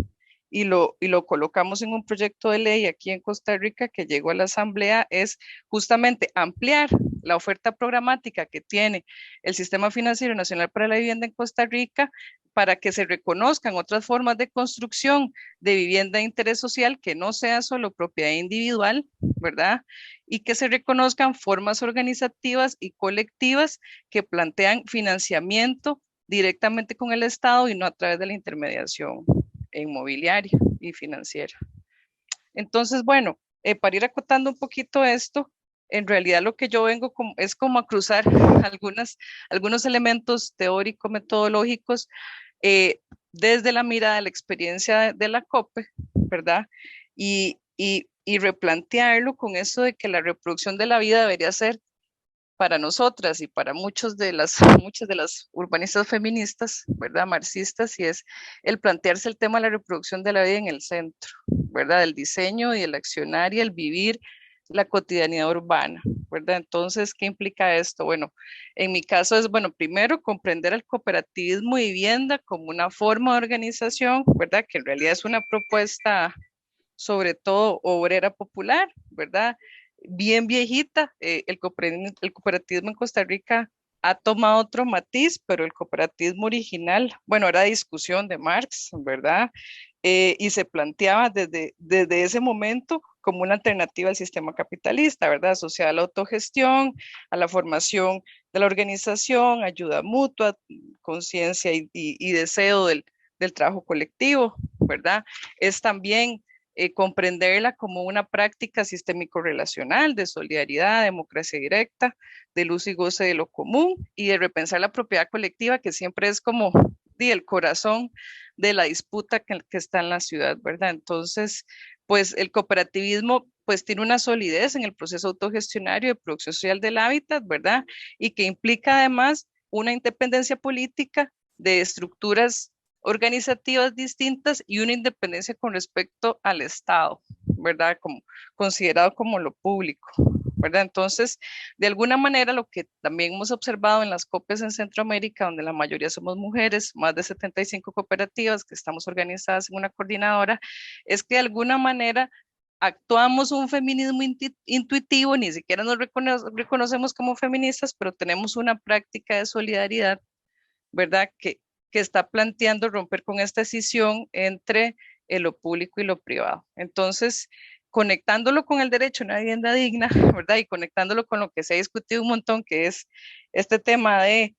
y lo colocamos en un proyecto de ley aquí en Costa Rica que llegó a la Asamblea, es justamente ampliar la oferta programática que tiene el Sistema Financiero Nacional para la Vivienda en Costa Rica para que se reconozcan otras formas de construcción de vivienda de interés social que no sea solo propiedad individual, ¿verdad? Y que se reconozcan formas organizativas y colectivas que plantean financiamiento directamente con el Estado y no a través de la intermediación inmobiliaria y financiera. Entonces, bueno, para ir acotando un poquito esto, en realidad lo que yo vengo es como a cruzar algunos elementos teórico-metodológicos desde la mirada de la experiencia de la COPE, ¿verdad? Y replantearlo con eso de que la reproducción de la vida debería ser para nosotras y para muchas de las urbanistas feministas, ¿verdad?, marxistas, y es el plantearse el tema de la reproducción de la vida en el centro, ¿verdad?, el diseño y el accionar y el vivir la cotidianidad urbana, ¿verdad? Entonces, ¿qué implica esto? Bueno, en mi caso es, bueno, primero comprender el cooperativismo y vivienda como una forma de organización, ¿verdad?, que en realidad es una propuesta sobre todo obrera popular, ¿verdad?, bien viejita. El cooperativismo en Costa Rica ha tomado otro matiz, pero el cooperativismo original, bueno, era discusión de Marx, ¿verdad? Y se planteaba desde ese momento como una alternativa al sistema capitalista, ¿verdad? Asociada a la autogestión, a la formación de la organización, ayuda mutua, conciencia y deseo del trabajo colectivo, ¿verdad? Es también comprenderla como una práctica sistémico-relacional de solidaridad, democracia directa, de luz y goce de lo común y de repensar la propiedad colectiva, que siempre es como el corazón de la disputa que está en la ciudad, ¿verdad? Entonces, pues el cooperativismo pues tiene una solidez en el proceso autogestionario de producción social del hábitat, ¿verdad? Y que implica además una independencia política de estructuras organizativas distintas y una independencia con respecto al Estado, ¿verdad? Como, considerado como lo público, ¿verdad? Entonces, de alguna manera, lo que también hemos observado en las COPES en Centroamérica, donde la mayoría somos mujeres, más de 75 cooperativas que estamos organizadas en una coordinadora, es que de alguna manera actuamos un feminismo intuitivo, ni siquiera nos reconocemos como feministas, pero tenemos una práctica de solidaridad, ¿verdad? Que está planteando romper con esta escisión entre lo público y lo privado. Entonces, conectándolo con el derecho a una vivienda digna, ¿verdad? Y conectándolo con lo que se ha discutido un montón, que es este tema de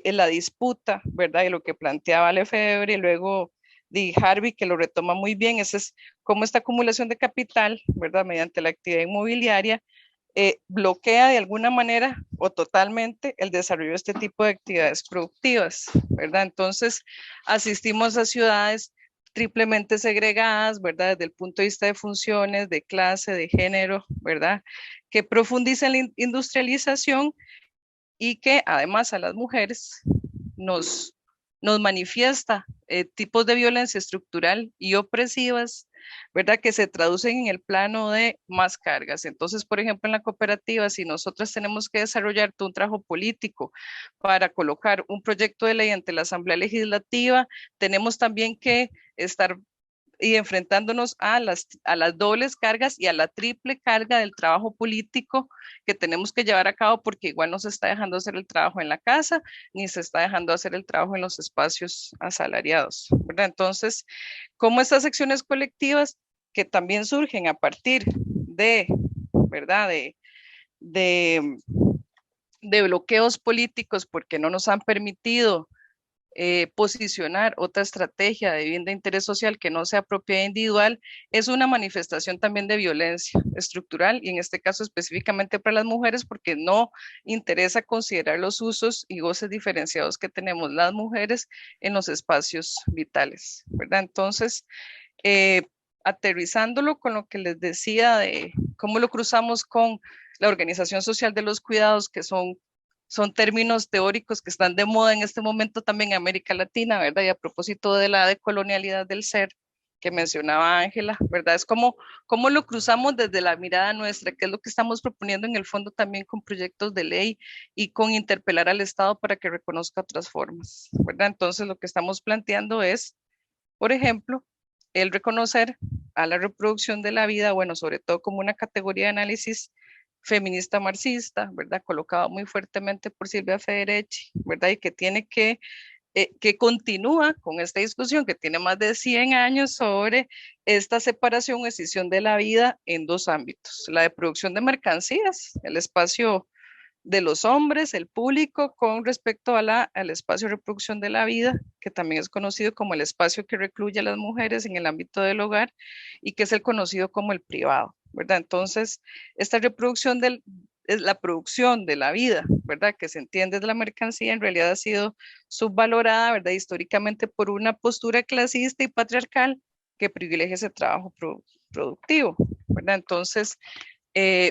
la disputa, ¿verdad? Y lo que planteaba Lefebvre y luego de Harvey, que lo retoma muy bien, ese es cómo esta acumulación de capital, ¿verdad? Mediante la actividad inmobiliaria, bloquea de alguna manera o totalmente el desarrollo de este tipo de actividades productivas, ¿verdad? Entonces, asistimos a ciudades triplemente segregadas, ¿verdad? Desde el punto de vista de funciones, de clase, de género, ¿verdad? Que profundizan la industrialización y que además a las mujeres nos manifiesta tipos de violencia estructural y opresivas, ¿verdad? Que se traducen en el plano de más cargas. Entonces, por ejemplo, en la cooperativa, si nosotras tenemos que desarrollar todo un trabajo político para colocar un proyecto de ley ante la Asamblea Legislativa, tenemos también que estar y enfrentándonos a las dobles cargas y a la triple carga del trabajo político que tenemos que llevar a cabo, porque igual no se está dejando hacer el trabajo en la casa, ni se está dejando hacer el trabajo en los espacios asalariados, ¿verdad? Entonces, ¿cómo estas acciones colectivas que también surgen a partir de, ¿verdad? De bloqueos políticos porque no nos han permitido posicionar otra estrategia de vivienda de interés social que no sea propiedad individual, es una manifestación también de violencia estructural y en este caso específicamente para las mujeres porque no interesa considerar los usos y goces diferenciados que tenemos las mujeres en los espacios vitales, ¿verdad? Entonces, aterrizándolo con lo que les decía de cómo lo cruzamos con la organización social de los cuidados, que son términos teóricos que están de moda en este momento también en América Latina, ¿verdad? Y a propósito de la decolonialidad del ser que mencionaba Ángela, ¿verdad? Es como lo cruzamos desde la mirada nuestra, que es lo que estamos proponiendo en el fondo también con proyectos de ley y con interpelar al Estado para que reconozca otras formas, ¿verdad? Entonces lo que estamos planteando es, por ejemplo, el reconocer a la reproducción de la vida, bueno, sobre todo como una categoría de análisis feminista marxista, ¿verdad? Colocado muy fuertemente por Silvia Federici, ¿verdad? Y que tiene que continúa con esta discusión que tiene más de 100 años sobre esta separación o escisión de la vida en dos ámbitos, la de producción de mercancías, el espacio de los hombres, el público, con respecto al espacio de reproducción de la vida, que también es conocido como el espacio que recluye a las mujeres en el ámbito del hogar y que es el conocido como el privado, ¿verdad? Entonces, esta reproducción es la producción de la vida, ¿verdad? Que se entiende de la mercancía, en realidad ha sido subvalorada, ¿verdad? Históricamente por una postura clasista y patriarcal que privilegia ese trabajo productivo, ¿verdad? Entonces,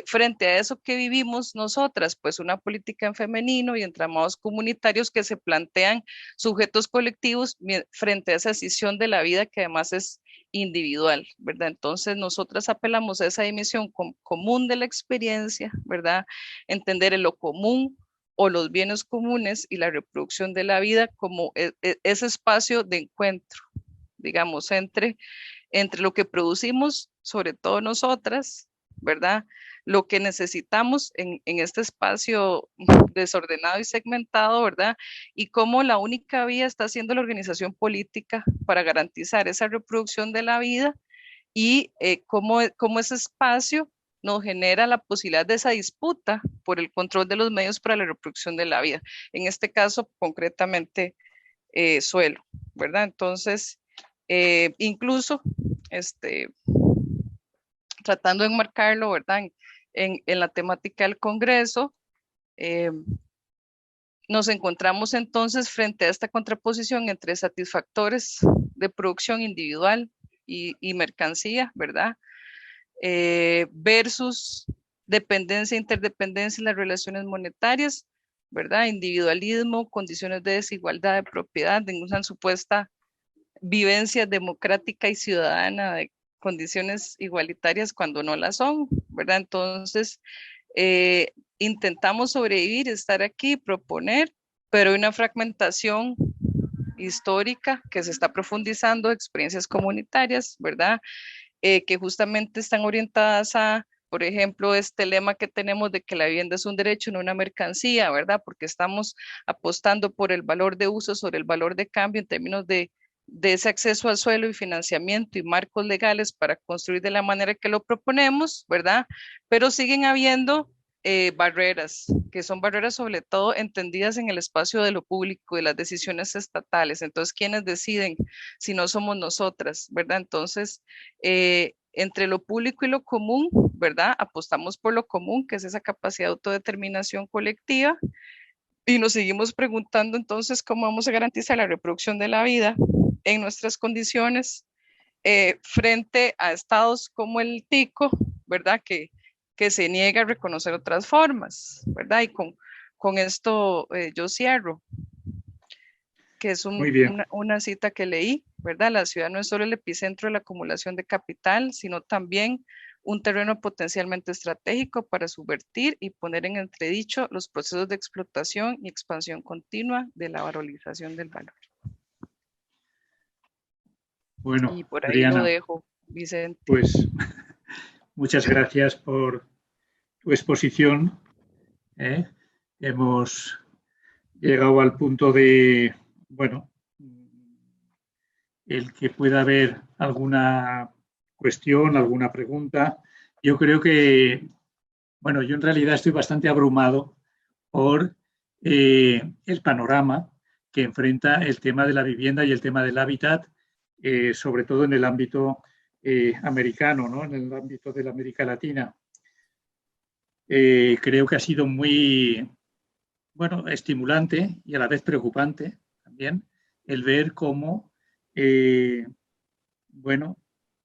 frente a eso que vivimos nosotras, pues una política en femenino y entramados comunitarios que se plantean sujetos colectivos frente a esa escisión de la vida que además es individual, ¿verdad? Entonces nosotras apelamos a esa dimensión común de la experiencia, ¿verdad? Entender en lo común o los bienes comunes y la reproducción de la vida como ese espacio de encuentro, digamos, entre lo que producimos, sobre todo nosotras, ¿verdad? Lo que necesitamos en este espacio desordenado y segmentado, ¿verdad? Y cómo la única vía está siendo la organización política para garantizar esa reproducción de la vida y cómo ese espacio nos genera la posibilidad de esa disputa por el control de los medios para la reproducción de la vida. En este caso, concretamente, suelo, ¿verdad? Entonces, incluso, tratando de enmarcarlo, ¿verdad? En la temática del Congreso, nos encontramos entonces frente a esta contraposición entre satisfactores de producción individual y mercancía, ¿verdad? Versus dependencia, interdependencia en las relaciones monetarias, ¿verdad? Individualismo, condiciones de desigualdad de propiedad, en una supuesta vivencia democrática y ciudadana de condiciones igualitarias cuando no las son, ¿verdad? Entonces, intentamos sobrevivir, estar aquí, proponer, pero hay una fragmentación histórica que se está profundizando, experiencias comunitarias, ¿verdad? Que justamente están orientadas a, por ejemplo, este lema que tenemos de que la vivienda es un derecho, no una mercancía, ¿verdad? Porque estamos apostando por el valor de uso sobre el valor de cambio en términos de ese acceso al suelo y financiamiento y marcos legales para construir de la manera que lo proponemos, ¿verdad? Pero siguen habiendo barreras, que son barreras sobre todo entendidas en el espacio de lo público y las decisiones estatales. Entonces, ¿quiénes deciden si no somos nosotras, verdad? Entonces, entre lo público y lo común, ¿verdad? Apostamos por lo común, que es esa capacidad de autodeterminación colectiva, y nos seguimos preguntando entonces cómo vamos a garantizar la reproducción de la vida en nuestras condiciones frente a estados como el TICO, ¿verdad? Que se niega a reconocer otras formas, ¿verdad? Y con esto yo cierro, que es una cita que leí, ¿verdad? La ciudad no es solo el epicentro de la acumulación de capital, sino también un terreno potencialmente estratégico para subvertir y poner en entredicho los procesos de explotación y expansión continua de la valorización del valor. Bueno, y por ahí Adriana, lo dejo, Vicente. Pues muchas gracias por tu exposición. Hemos llegado al punto de, bueno, el que pueda haber alguna cuestión, alguna pregunta. Yo creo que, bueno, yo en realidad estoy bastante abrumado por el panorama que enfrenta el tema de la vivienda y el tema del hábitat, sobre todo en el ámbito americano, ¿no? En el ámbito de la América Latina. Creo que ha sido muy, bueno, estimulante y a la vez preocupante también el ver cómo, bueno,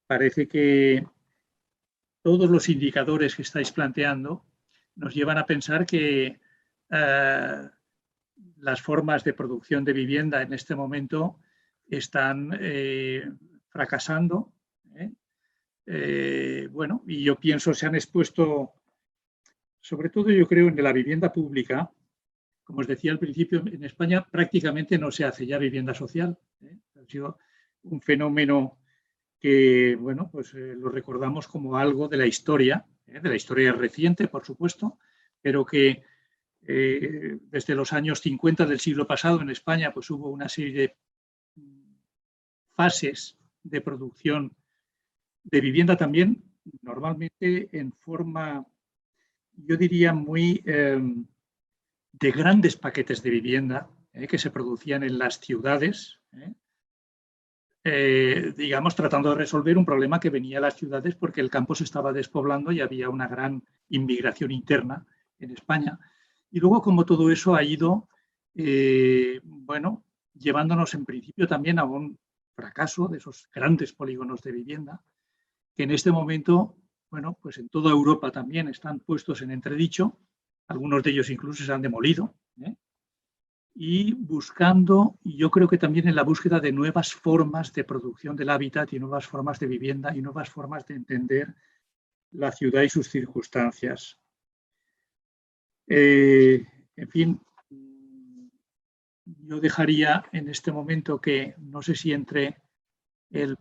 parece que todos los indicadores que estáis planteando nos llevan a pensar que las formas de producción de vivienda en este momento están fracasando. Bueno, y yo pienso se han expuesto, sobre todo yo creo en la vivienda pública. Como os decía al principio, en España prácticamente no se hace ya vivienda social. Ha sido un fenómeno que, bueno, pues lo recordamos como algo de la historia reciente, por supuesto, pero que desde los años 50 del siglo pasado en España pues hubo una serie de fases de producción de vivienda también, normalmente en forma, yo diría, muy de grandes paquetes de vivienda que se producían en las ciudades, digamos, tratando de resolver un problema que venía a las ciudades porque el campo se estaba despoblando y había una gran inmigración interna en España. Y luego, como todo eso ha ido, bueno, llevándonos en principio también a un fracaso de esos grandes polígonos de vivienda, que en este momento, bueno, pues en toda Europa también están puestos en entredicho, algunos de ellos incluso se han demolido, y buscando, y yo creo que también en la búsqueda de nuevas formas de producción del hábitat y nuevas formas de vivienda y nuevas formas de entender la ciudad y sus circunstancias. En fin, yo dejaría en este momento que, no sé si entre el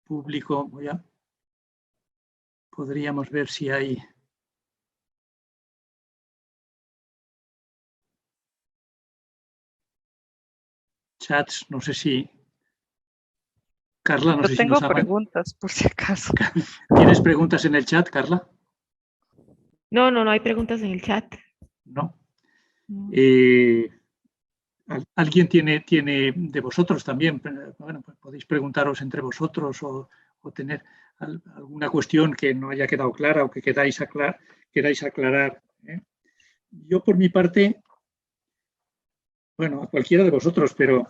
público, voy a podríamos ver si hay... chats, no sé si... Carla, no Yo sé si tengo nos ha... preguntas, por si acaso. ¿Tienes preguntas en el chat, Carla? No, no, no hay preguntas en el chat. No. No. ¿Alguien tiene de vosotros también? Bueno, pues podéis preguntaros entre vosotros o tener alguna cuestión que no haya quedado clara o que queráis aclarar. Yo, por mi parte, bueno, a cualquiera de vosotros, pero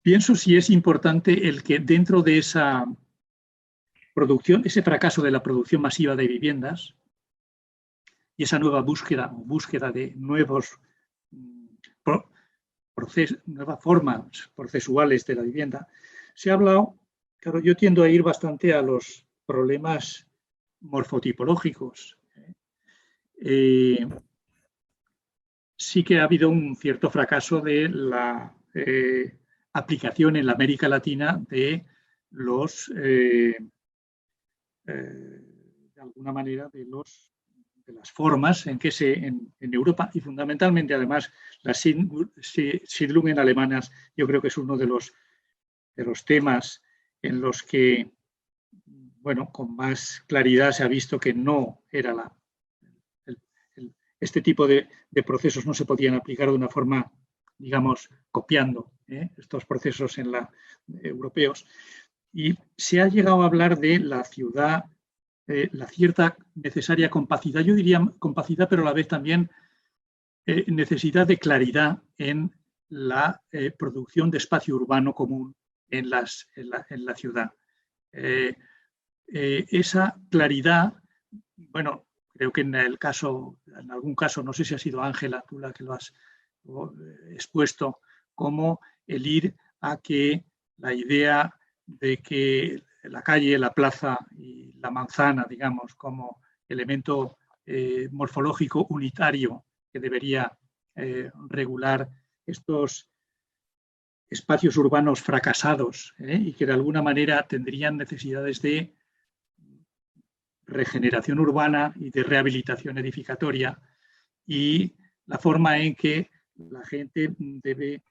pienso si es importante el que dentro de esa producción, ese fracaso de la producción masiva de viviendas y esa nueva búsqueda de nuevas formas procesuales de la vivienda, se ha hablado, claro, yo tiendo a ir bastante a los problemas morfotipológicos. Sí que ha habido un cierto fracaso de la aplicación en la América Latina de los, de alguna manera, de las formas en que en Europa y fundamentalmente además las Siedlungen alemanas, yo creo que es uno de los temas en los que, bueno, con más claridad se ha visto que no era este tipo de procesos no se podían aplicar de una forma, digamos, copiando estos procesos europeos. Y se ha llegado a hablar de la ciudad, la cierta necesaria compacidad, yo diría compacidad, pero a la vez también necesidad de claridad en la producción de espacio urbano común en la ciudad. Esa claridad, bueno, creo que en algún caso, no sé si ha sido Ángela, tú la que lo has expuesto, como el ir a que la idea de que la calle, la plaza y la manzana, digamos, como elemento morfológico unitario que debería regular estos espacios urbanos fracasados y que de alguna manera tendrían necesidades de regeneración urbana y de rehabilitación edificatoria, y la forma en que la gente debe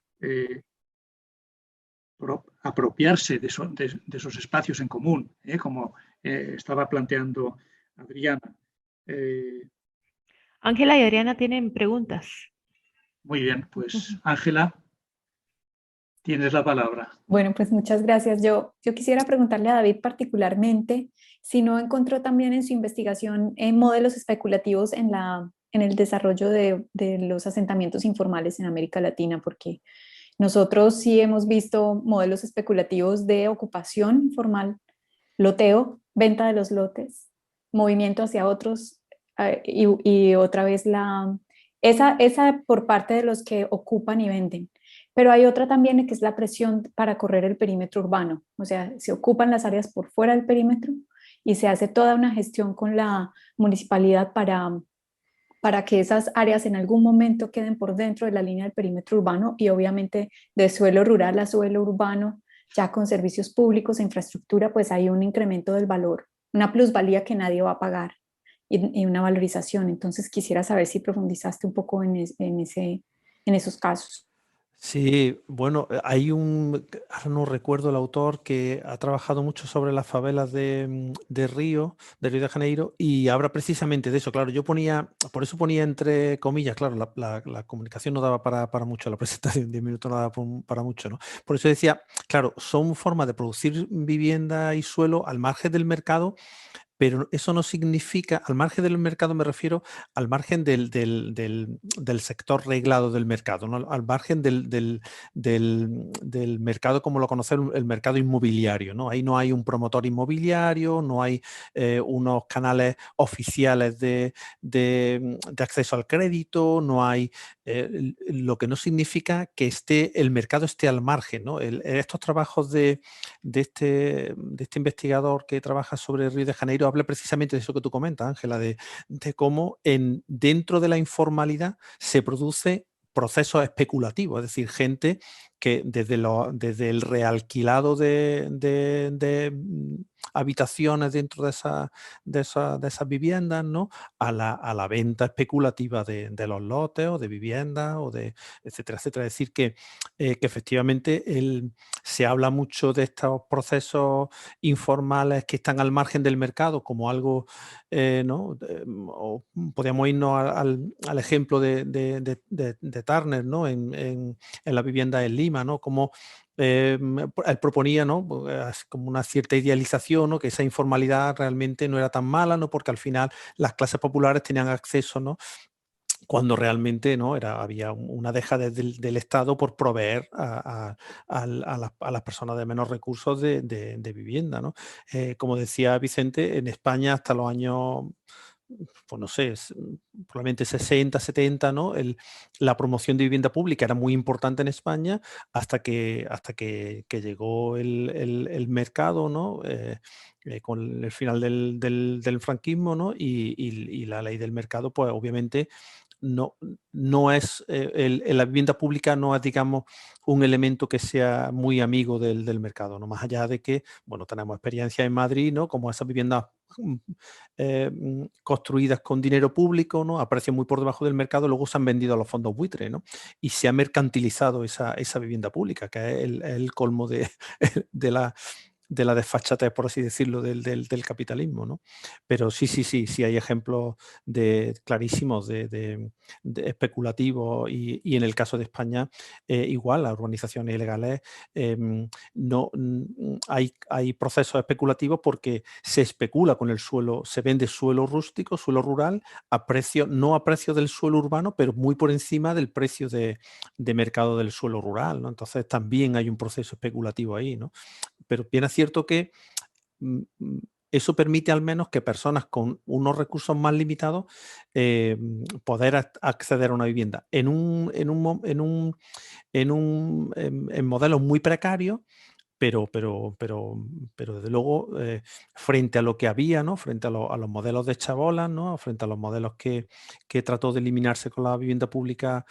apropiarse de esos espacios en común, como estaba planteando Adriana. Ángela y Adriana tienen preguntas. Muy bien, pues Ángela, tienes la palabra. Bueno, pues muchas gracias. Yo quisiera preguntarle a David particularmente si no encontró también en su investigación modelos especulativos en el desarrollo de los asentamientos informales en América Latina, porque nosotros sí hemos visto modelos especulativos de ocupación informal, loteo, venta de los lotes, movimiento hacia otros y otra vez esa por parte de los que ocupan y venden. Pero hay otra también que es la presión para correr el perímetro urbano, o sea, se ocupan las áreas por fuera del perímetro y se hace toda una gestión con la municipalidad para que esas áreas en algún momento queden por dentro de la línea del perímetro urbano y obviamente de suelo rural a suelo urbano, ya con servicios públicos e infraestructura, pues hay un incremento del valor, una plusvalía que nadie va a pagar y una valorización. Entonces quisiera saber si profundizaste un poco en esos casos. Sí, bueno, hay ahora no recuerdo el autor, que ha trabajado mucho sobre las favelas de Río de Janeiro, y habla precisamente de eso. Claro, por eso ponía entre comillas, claro, la comunicación no daba para mucho, la presentación, 10 minutos no daba para mucho, ¿no? Por eso decía, claro, son formas de producir vivienda y suelo al margen del mercado, pero eso no significa, al margen del mercado me refiero al margen del sector reglado del mercado, ¿no? Al margen del mercado como lo conoce el mercado inmobiliario, ¿no? Ahí no hay un promotor inmobiliario, no hay unos canales oficiales de acceso al crédito, no hay, lo que no significa que el mercado esté al margen, ¿no? Estos trabajos de este investigador que trabaja sobre Río de Janeiro habla precisamente de eso que tú comentas, Ángela, de cómo dentro de la informalidad se produce procesos especulativos, es decir, gente que desde el realquilado de habitaciones dentro de esas viviendas, ¿no? a la venta especulativa de los lotes o de viviendas, o de etcétera, etcétera. Es decir, que efectivamente se habla mucho de estos procesos informales que están al margen del mercado como algo, ¿no? O podríamos irnos al ejemplo de Turner, ¿no? en la vivienda en Lima, ¿no? Como él proponía, ¿no? como una cierta idealización, ¿no? Que esa informalidad realmente no era tan mala, ¿no? Porque al final las clases populares tenían acceso, ¿no? Cuando realmente, ¿no? había una deja del Estado por proveer a las personas de menos recursos de vivienda, ¿no? Como decía Vicente, en España hasta los años, pues no sé, probablemente 60, 70, ¿no? La promoción de vivienda pública era muy importante en España hasta que llegó el mercado, ¿no? Con el final del franquismo, ¿no? Y la ley del mercado, pues obviamente no es, la vivienda pública no es, digamos, un elemento que sea muy amigo del mercado, ¿no? Más allá de que, bueno, tenemos experiencia en Madrid, ¿no? Como esas viviendas construidas con dinero público, ¿no? A precios muy por debajo del mercado, luego se han vendido a los fondos buitre, ¿no? Y se ha mercantilizado esa vivienda pública, que es el colmo de la desfachatez, por así decirlo, del capitalismo, ¿no? Pero sí hay ejemplos clarísimos de especulativos, y en el caso de España, igual, las urbanizaciones ilegales, hay procesos especulativos porque se especula con el suelo, se vende suelo rústico, suelo rural, no a precio del suelo urbano, pero muy por encima del precio de mercado del suelo rural, ¿no? Entonces también hay un proceso especulativo ahí, ¿no? Pero bien es cierto que eso permite al menos que personas con unos recursos más limitados poder acceder a una vivienda en modelos muy precarios, pero desde luego, frente a lo que había, ¿no? Frente a los modelos de chabolas, ¿no? Frente a los modelos que trató de eliminarse con la vivienda pública.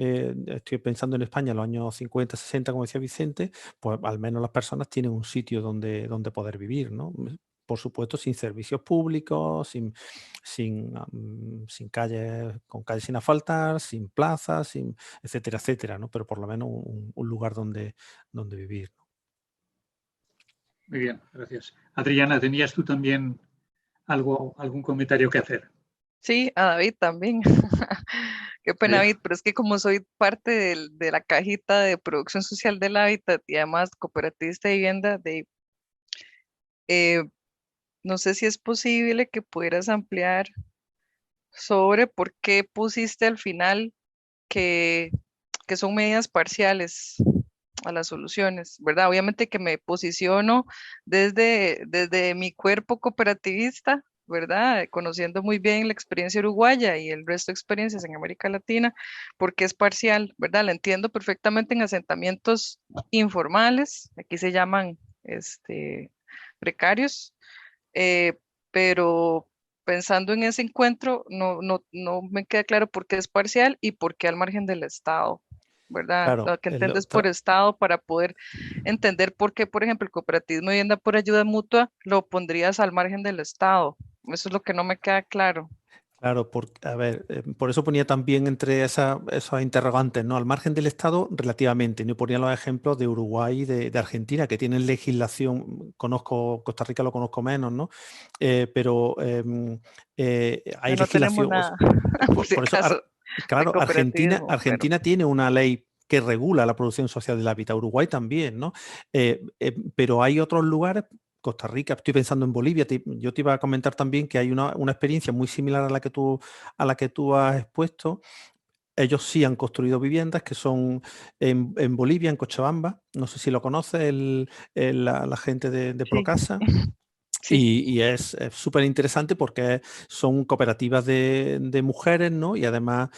Estoy pensando en España en los años 50, 60, como decía Vicente, pues al menos las personas tienen un sitio donde poder vivir, ¿no? Por supuesto, sin servicios públicos, sin calles, con calles sin asfaltar, sin plazas, etcétera, etcétera, ¿no? Pero por lo menos un lugar donde vivir, ¿no? Muy bien, gracias. Adriana, ¿tenías tú también algún comentario que hacer? Sí, a David también. Qué pena, Sí. David, pero es que como soy parte de la cajita de producción social del hábitat y además cooperativista de vivienda, eh, no sé si es posible que pudieras ampliar sobre por qué pusiste al final que, que son medidas parciales a las soluciones, ¿verdad? Obviamente que me posiciono desde mi cuerpo cooperativista, ¿verdad? Conociendo muy bien la experiencia uruguaya y el resto de experiencias en América Latina, porque es parcial, ¿verdad? La entiendo perfectamente en asentamientos informales, aquí se llaman precarios, pero pensando en ese encuentro, no me queda claro por qué es parcial y por qué al margen del Estado, ¿verdad? Claro, Lo que entiendes por Estado para poder entender por qué, por ejemplo, el cooperativismo de vivienda por ayuda mutua lo pondrías al margen del Estado. Eso es lo que no me queda claro. Claro, a ver, por eso ponía también entre esos interrogantes, ¿no? Al margen del Estado, relativamente. No ponía los ejemplos de Uruguay y de Argentina, que tienen legislación. Costa Rica lo conozco menos, ¿no? Pero hay No tenemos legislación. nada, por si Por eso, acaso, de claro, cooperativismo, pero Argentina tiene una ley que regula la producción social del hábitat. Uruguay también, ¿no? Pero hay otros lugares. Costa Rica, estoy pensando en Bolivia. Yo te iba a comentar también que hay una experiencia muy similar a la que tú has expuesto. Ellos sí han construido viviendas que son en Bolivia, en Cochabamba. No sé si lo conoces, la gente de sí, Procasa. sí. Y es súper interesante porque son cooperativas de mujeres, ¿no? Y además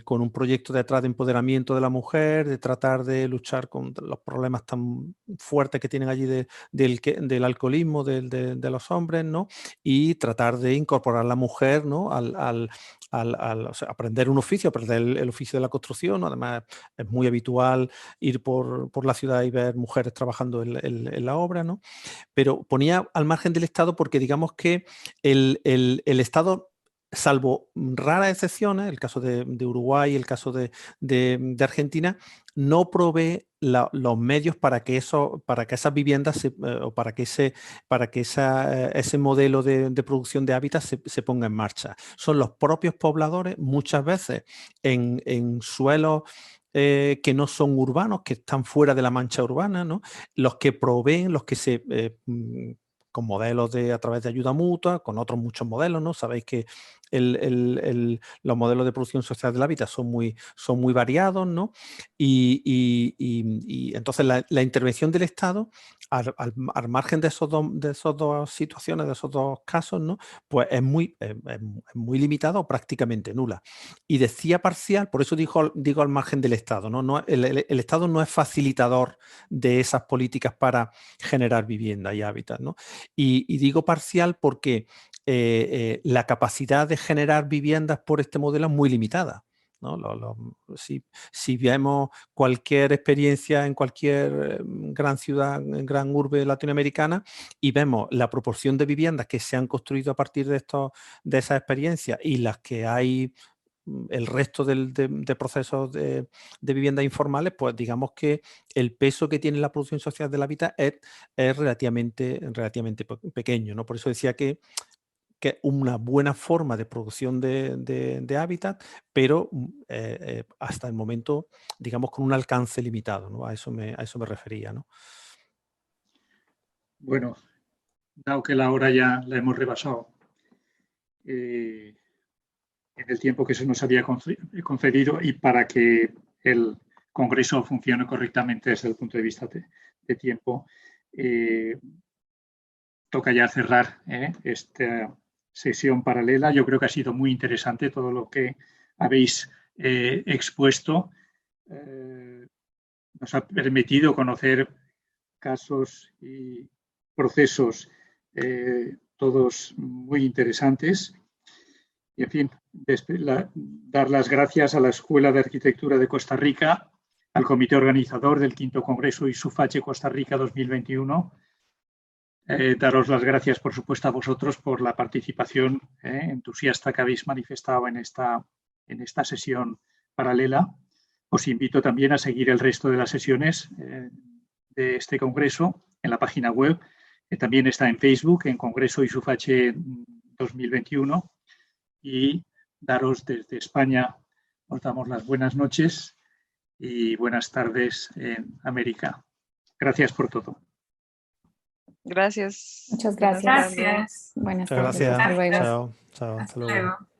con un proyecto detrás de empoderamiento de la mujer, de tratar de luchar contra los problemas tan fuertes que tienen allí del alcoholismo de los hombres, ¿no? Y tratar de incorporar a la mujer, ¿no? o sea, aprender un oficio, aprender el oficio de la construcción. Además, es muy habitual ir por la ciudad y ver mujeres trabajando en la obra, ¿no? Pero ponía al margen del Estado porque digamos que el Estado, salvo raras excepciones, el caso de Uruguay, el caso de Argentina, no provee los medios para que esas viviendas o para que ese modelo de producción de hábitat se ponga en marcha. Son los propios pobladores, muchas veces en suelos que no son urbanos, que están fuera de la mancha urbana, ¿no? Los que proveen, los que con modelos a través de ayuda mutua, con otros muchos modelos, ¿no? Sabéis que los modelos de producción social del hábitat son muy variados, ¿no? Y entonces la intervención del Estado, al margen de esas dos situaciones, de esos dos casos, ¿no? Pues es muy limitada o prácticamente nula. Y decía parcial, por eso digo al margen del Estado, ¿no? El Estado no es facilitador de esas políticas para generar vivienda y hábitat, ¿no? Y digo parcial porque la capacidad de generar viviendas por este modelo es muy limitada, ¿no? Si vemos cualquier experiencia en cualquier gran ciudad, gran urbe latinoamericana, y vemos la proporción de viviendas que se han construido a partir de esas experiencias y las que hay, el resto de procesos de viviendas informales, pues digamos que el peso que tiene la producción social del hábitat es relativamente pequeño, ¿no? Por eso decía que es una buena forma de producción de hábitat, pero hasta el momento, digamos, con un alcance limitado, ¿no? A eso me refería, ¿no? Bueno, dado que la hora ya la hemos rebasado, en el tiempo que se nos había concedido, y para que el Congreso funcione correctamente desde el punto de vista de tiempo, toca ya cerrar esta sesión paralela. Yo creo que ha sido muy interesante todo lo que habéis expuesto. Nos ha permitido conocer casos y procesos todos muy interesantes. Y, en fin, dar las gracias a la Escuela de Arquitectura de Costa Rica, al comité organizador del 5º Congreso ISUFACHE Costa Rica 2021. Daros las gracias, por supuesto, a vosotros por la participación entusiasta que habéis manifestado en esta sesión paralela. Os invito también a seguir el resto de las sesiones de este congreso en la página web, que también está en Facebook, en Congreso ISUFACHE 2021. Y daros desde España, os damos las buenas noches y buenas tardes en América. Gracias por todo. Gracias. Muchas gracias. Gracias. Buenas Muchas tardes. gracias. Hasta luego. Chao. Hasta luego. Luego.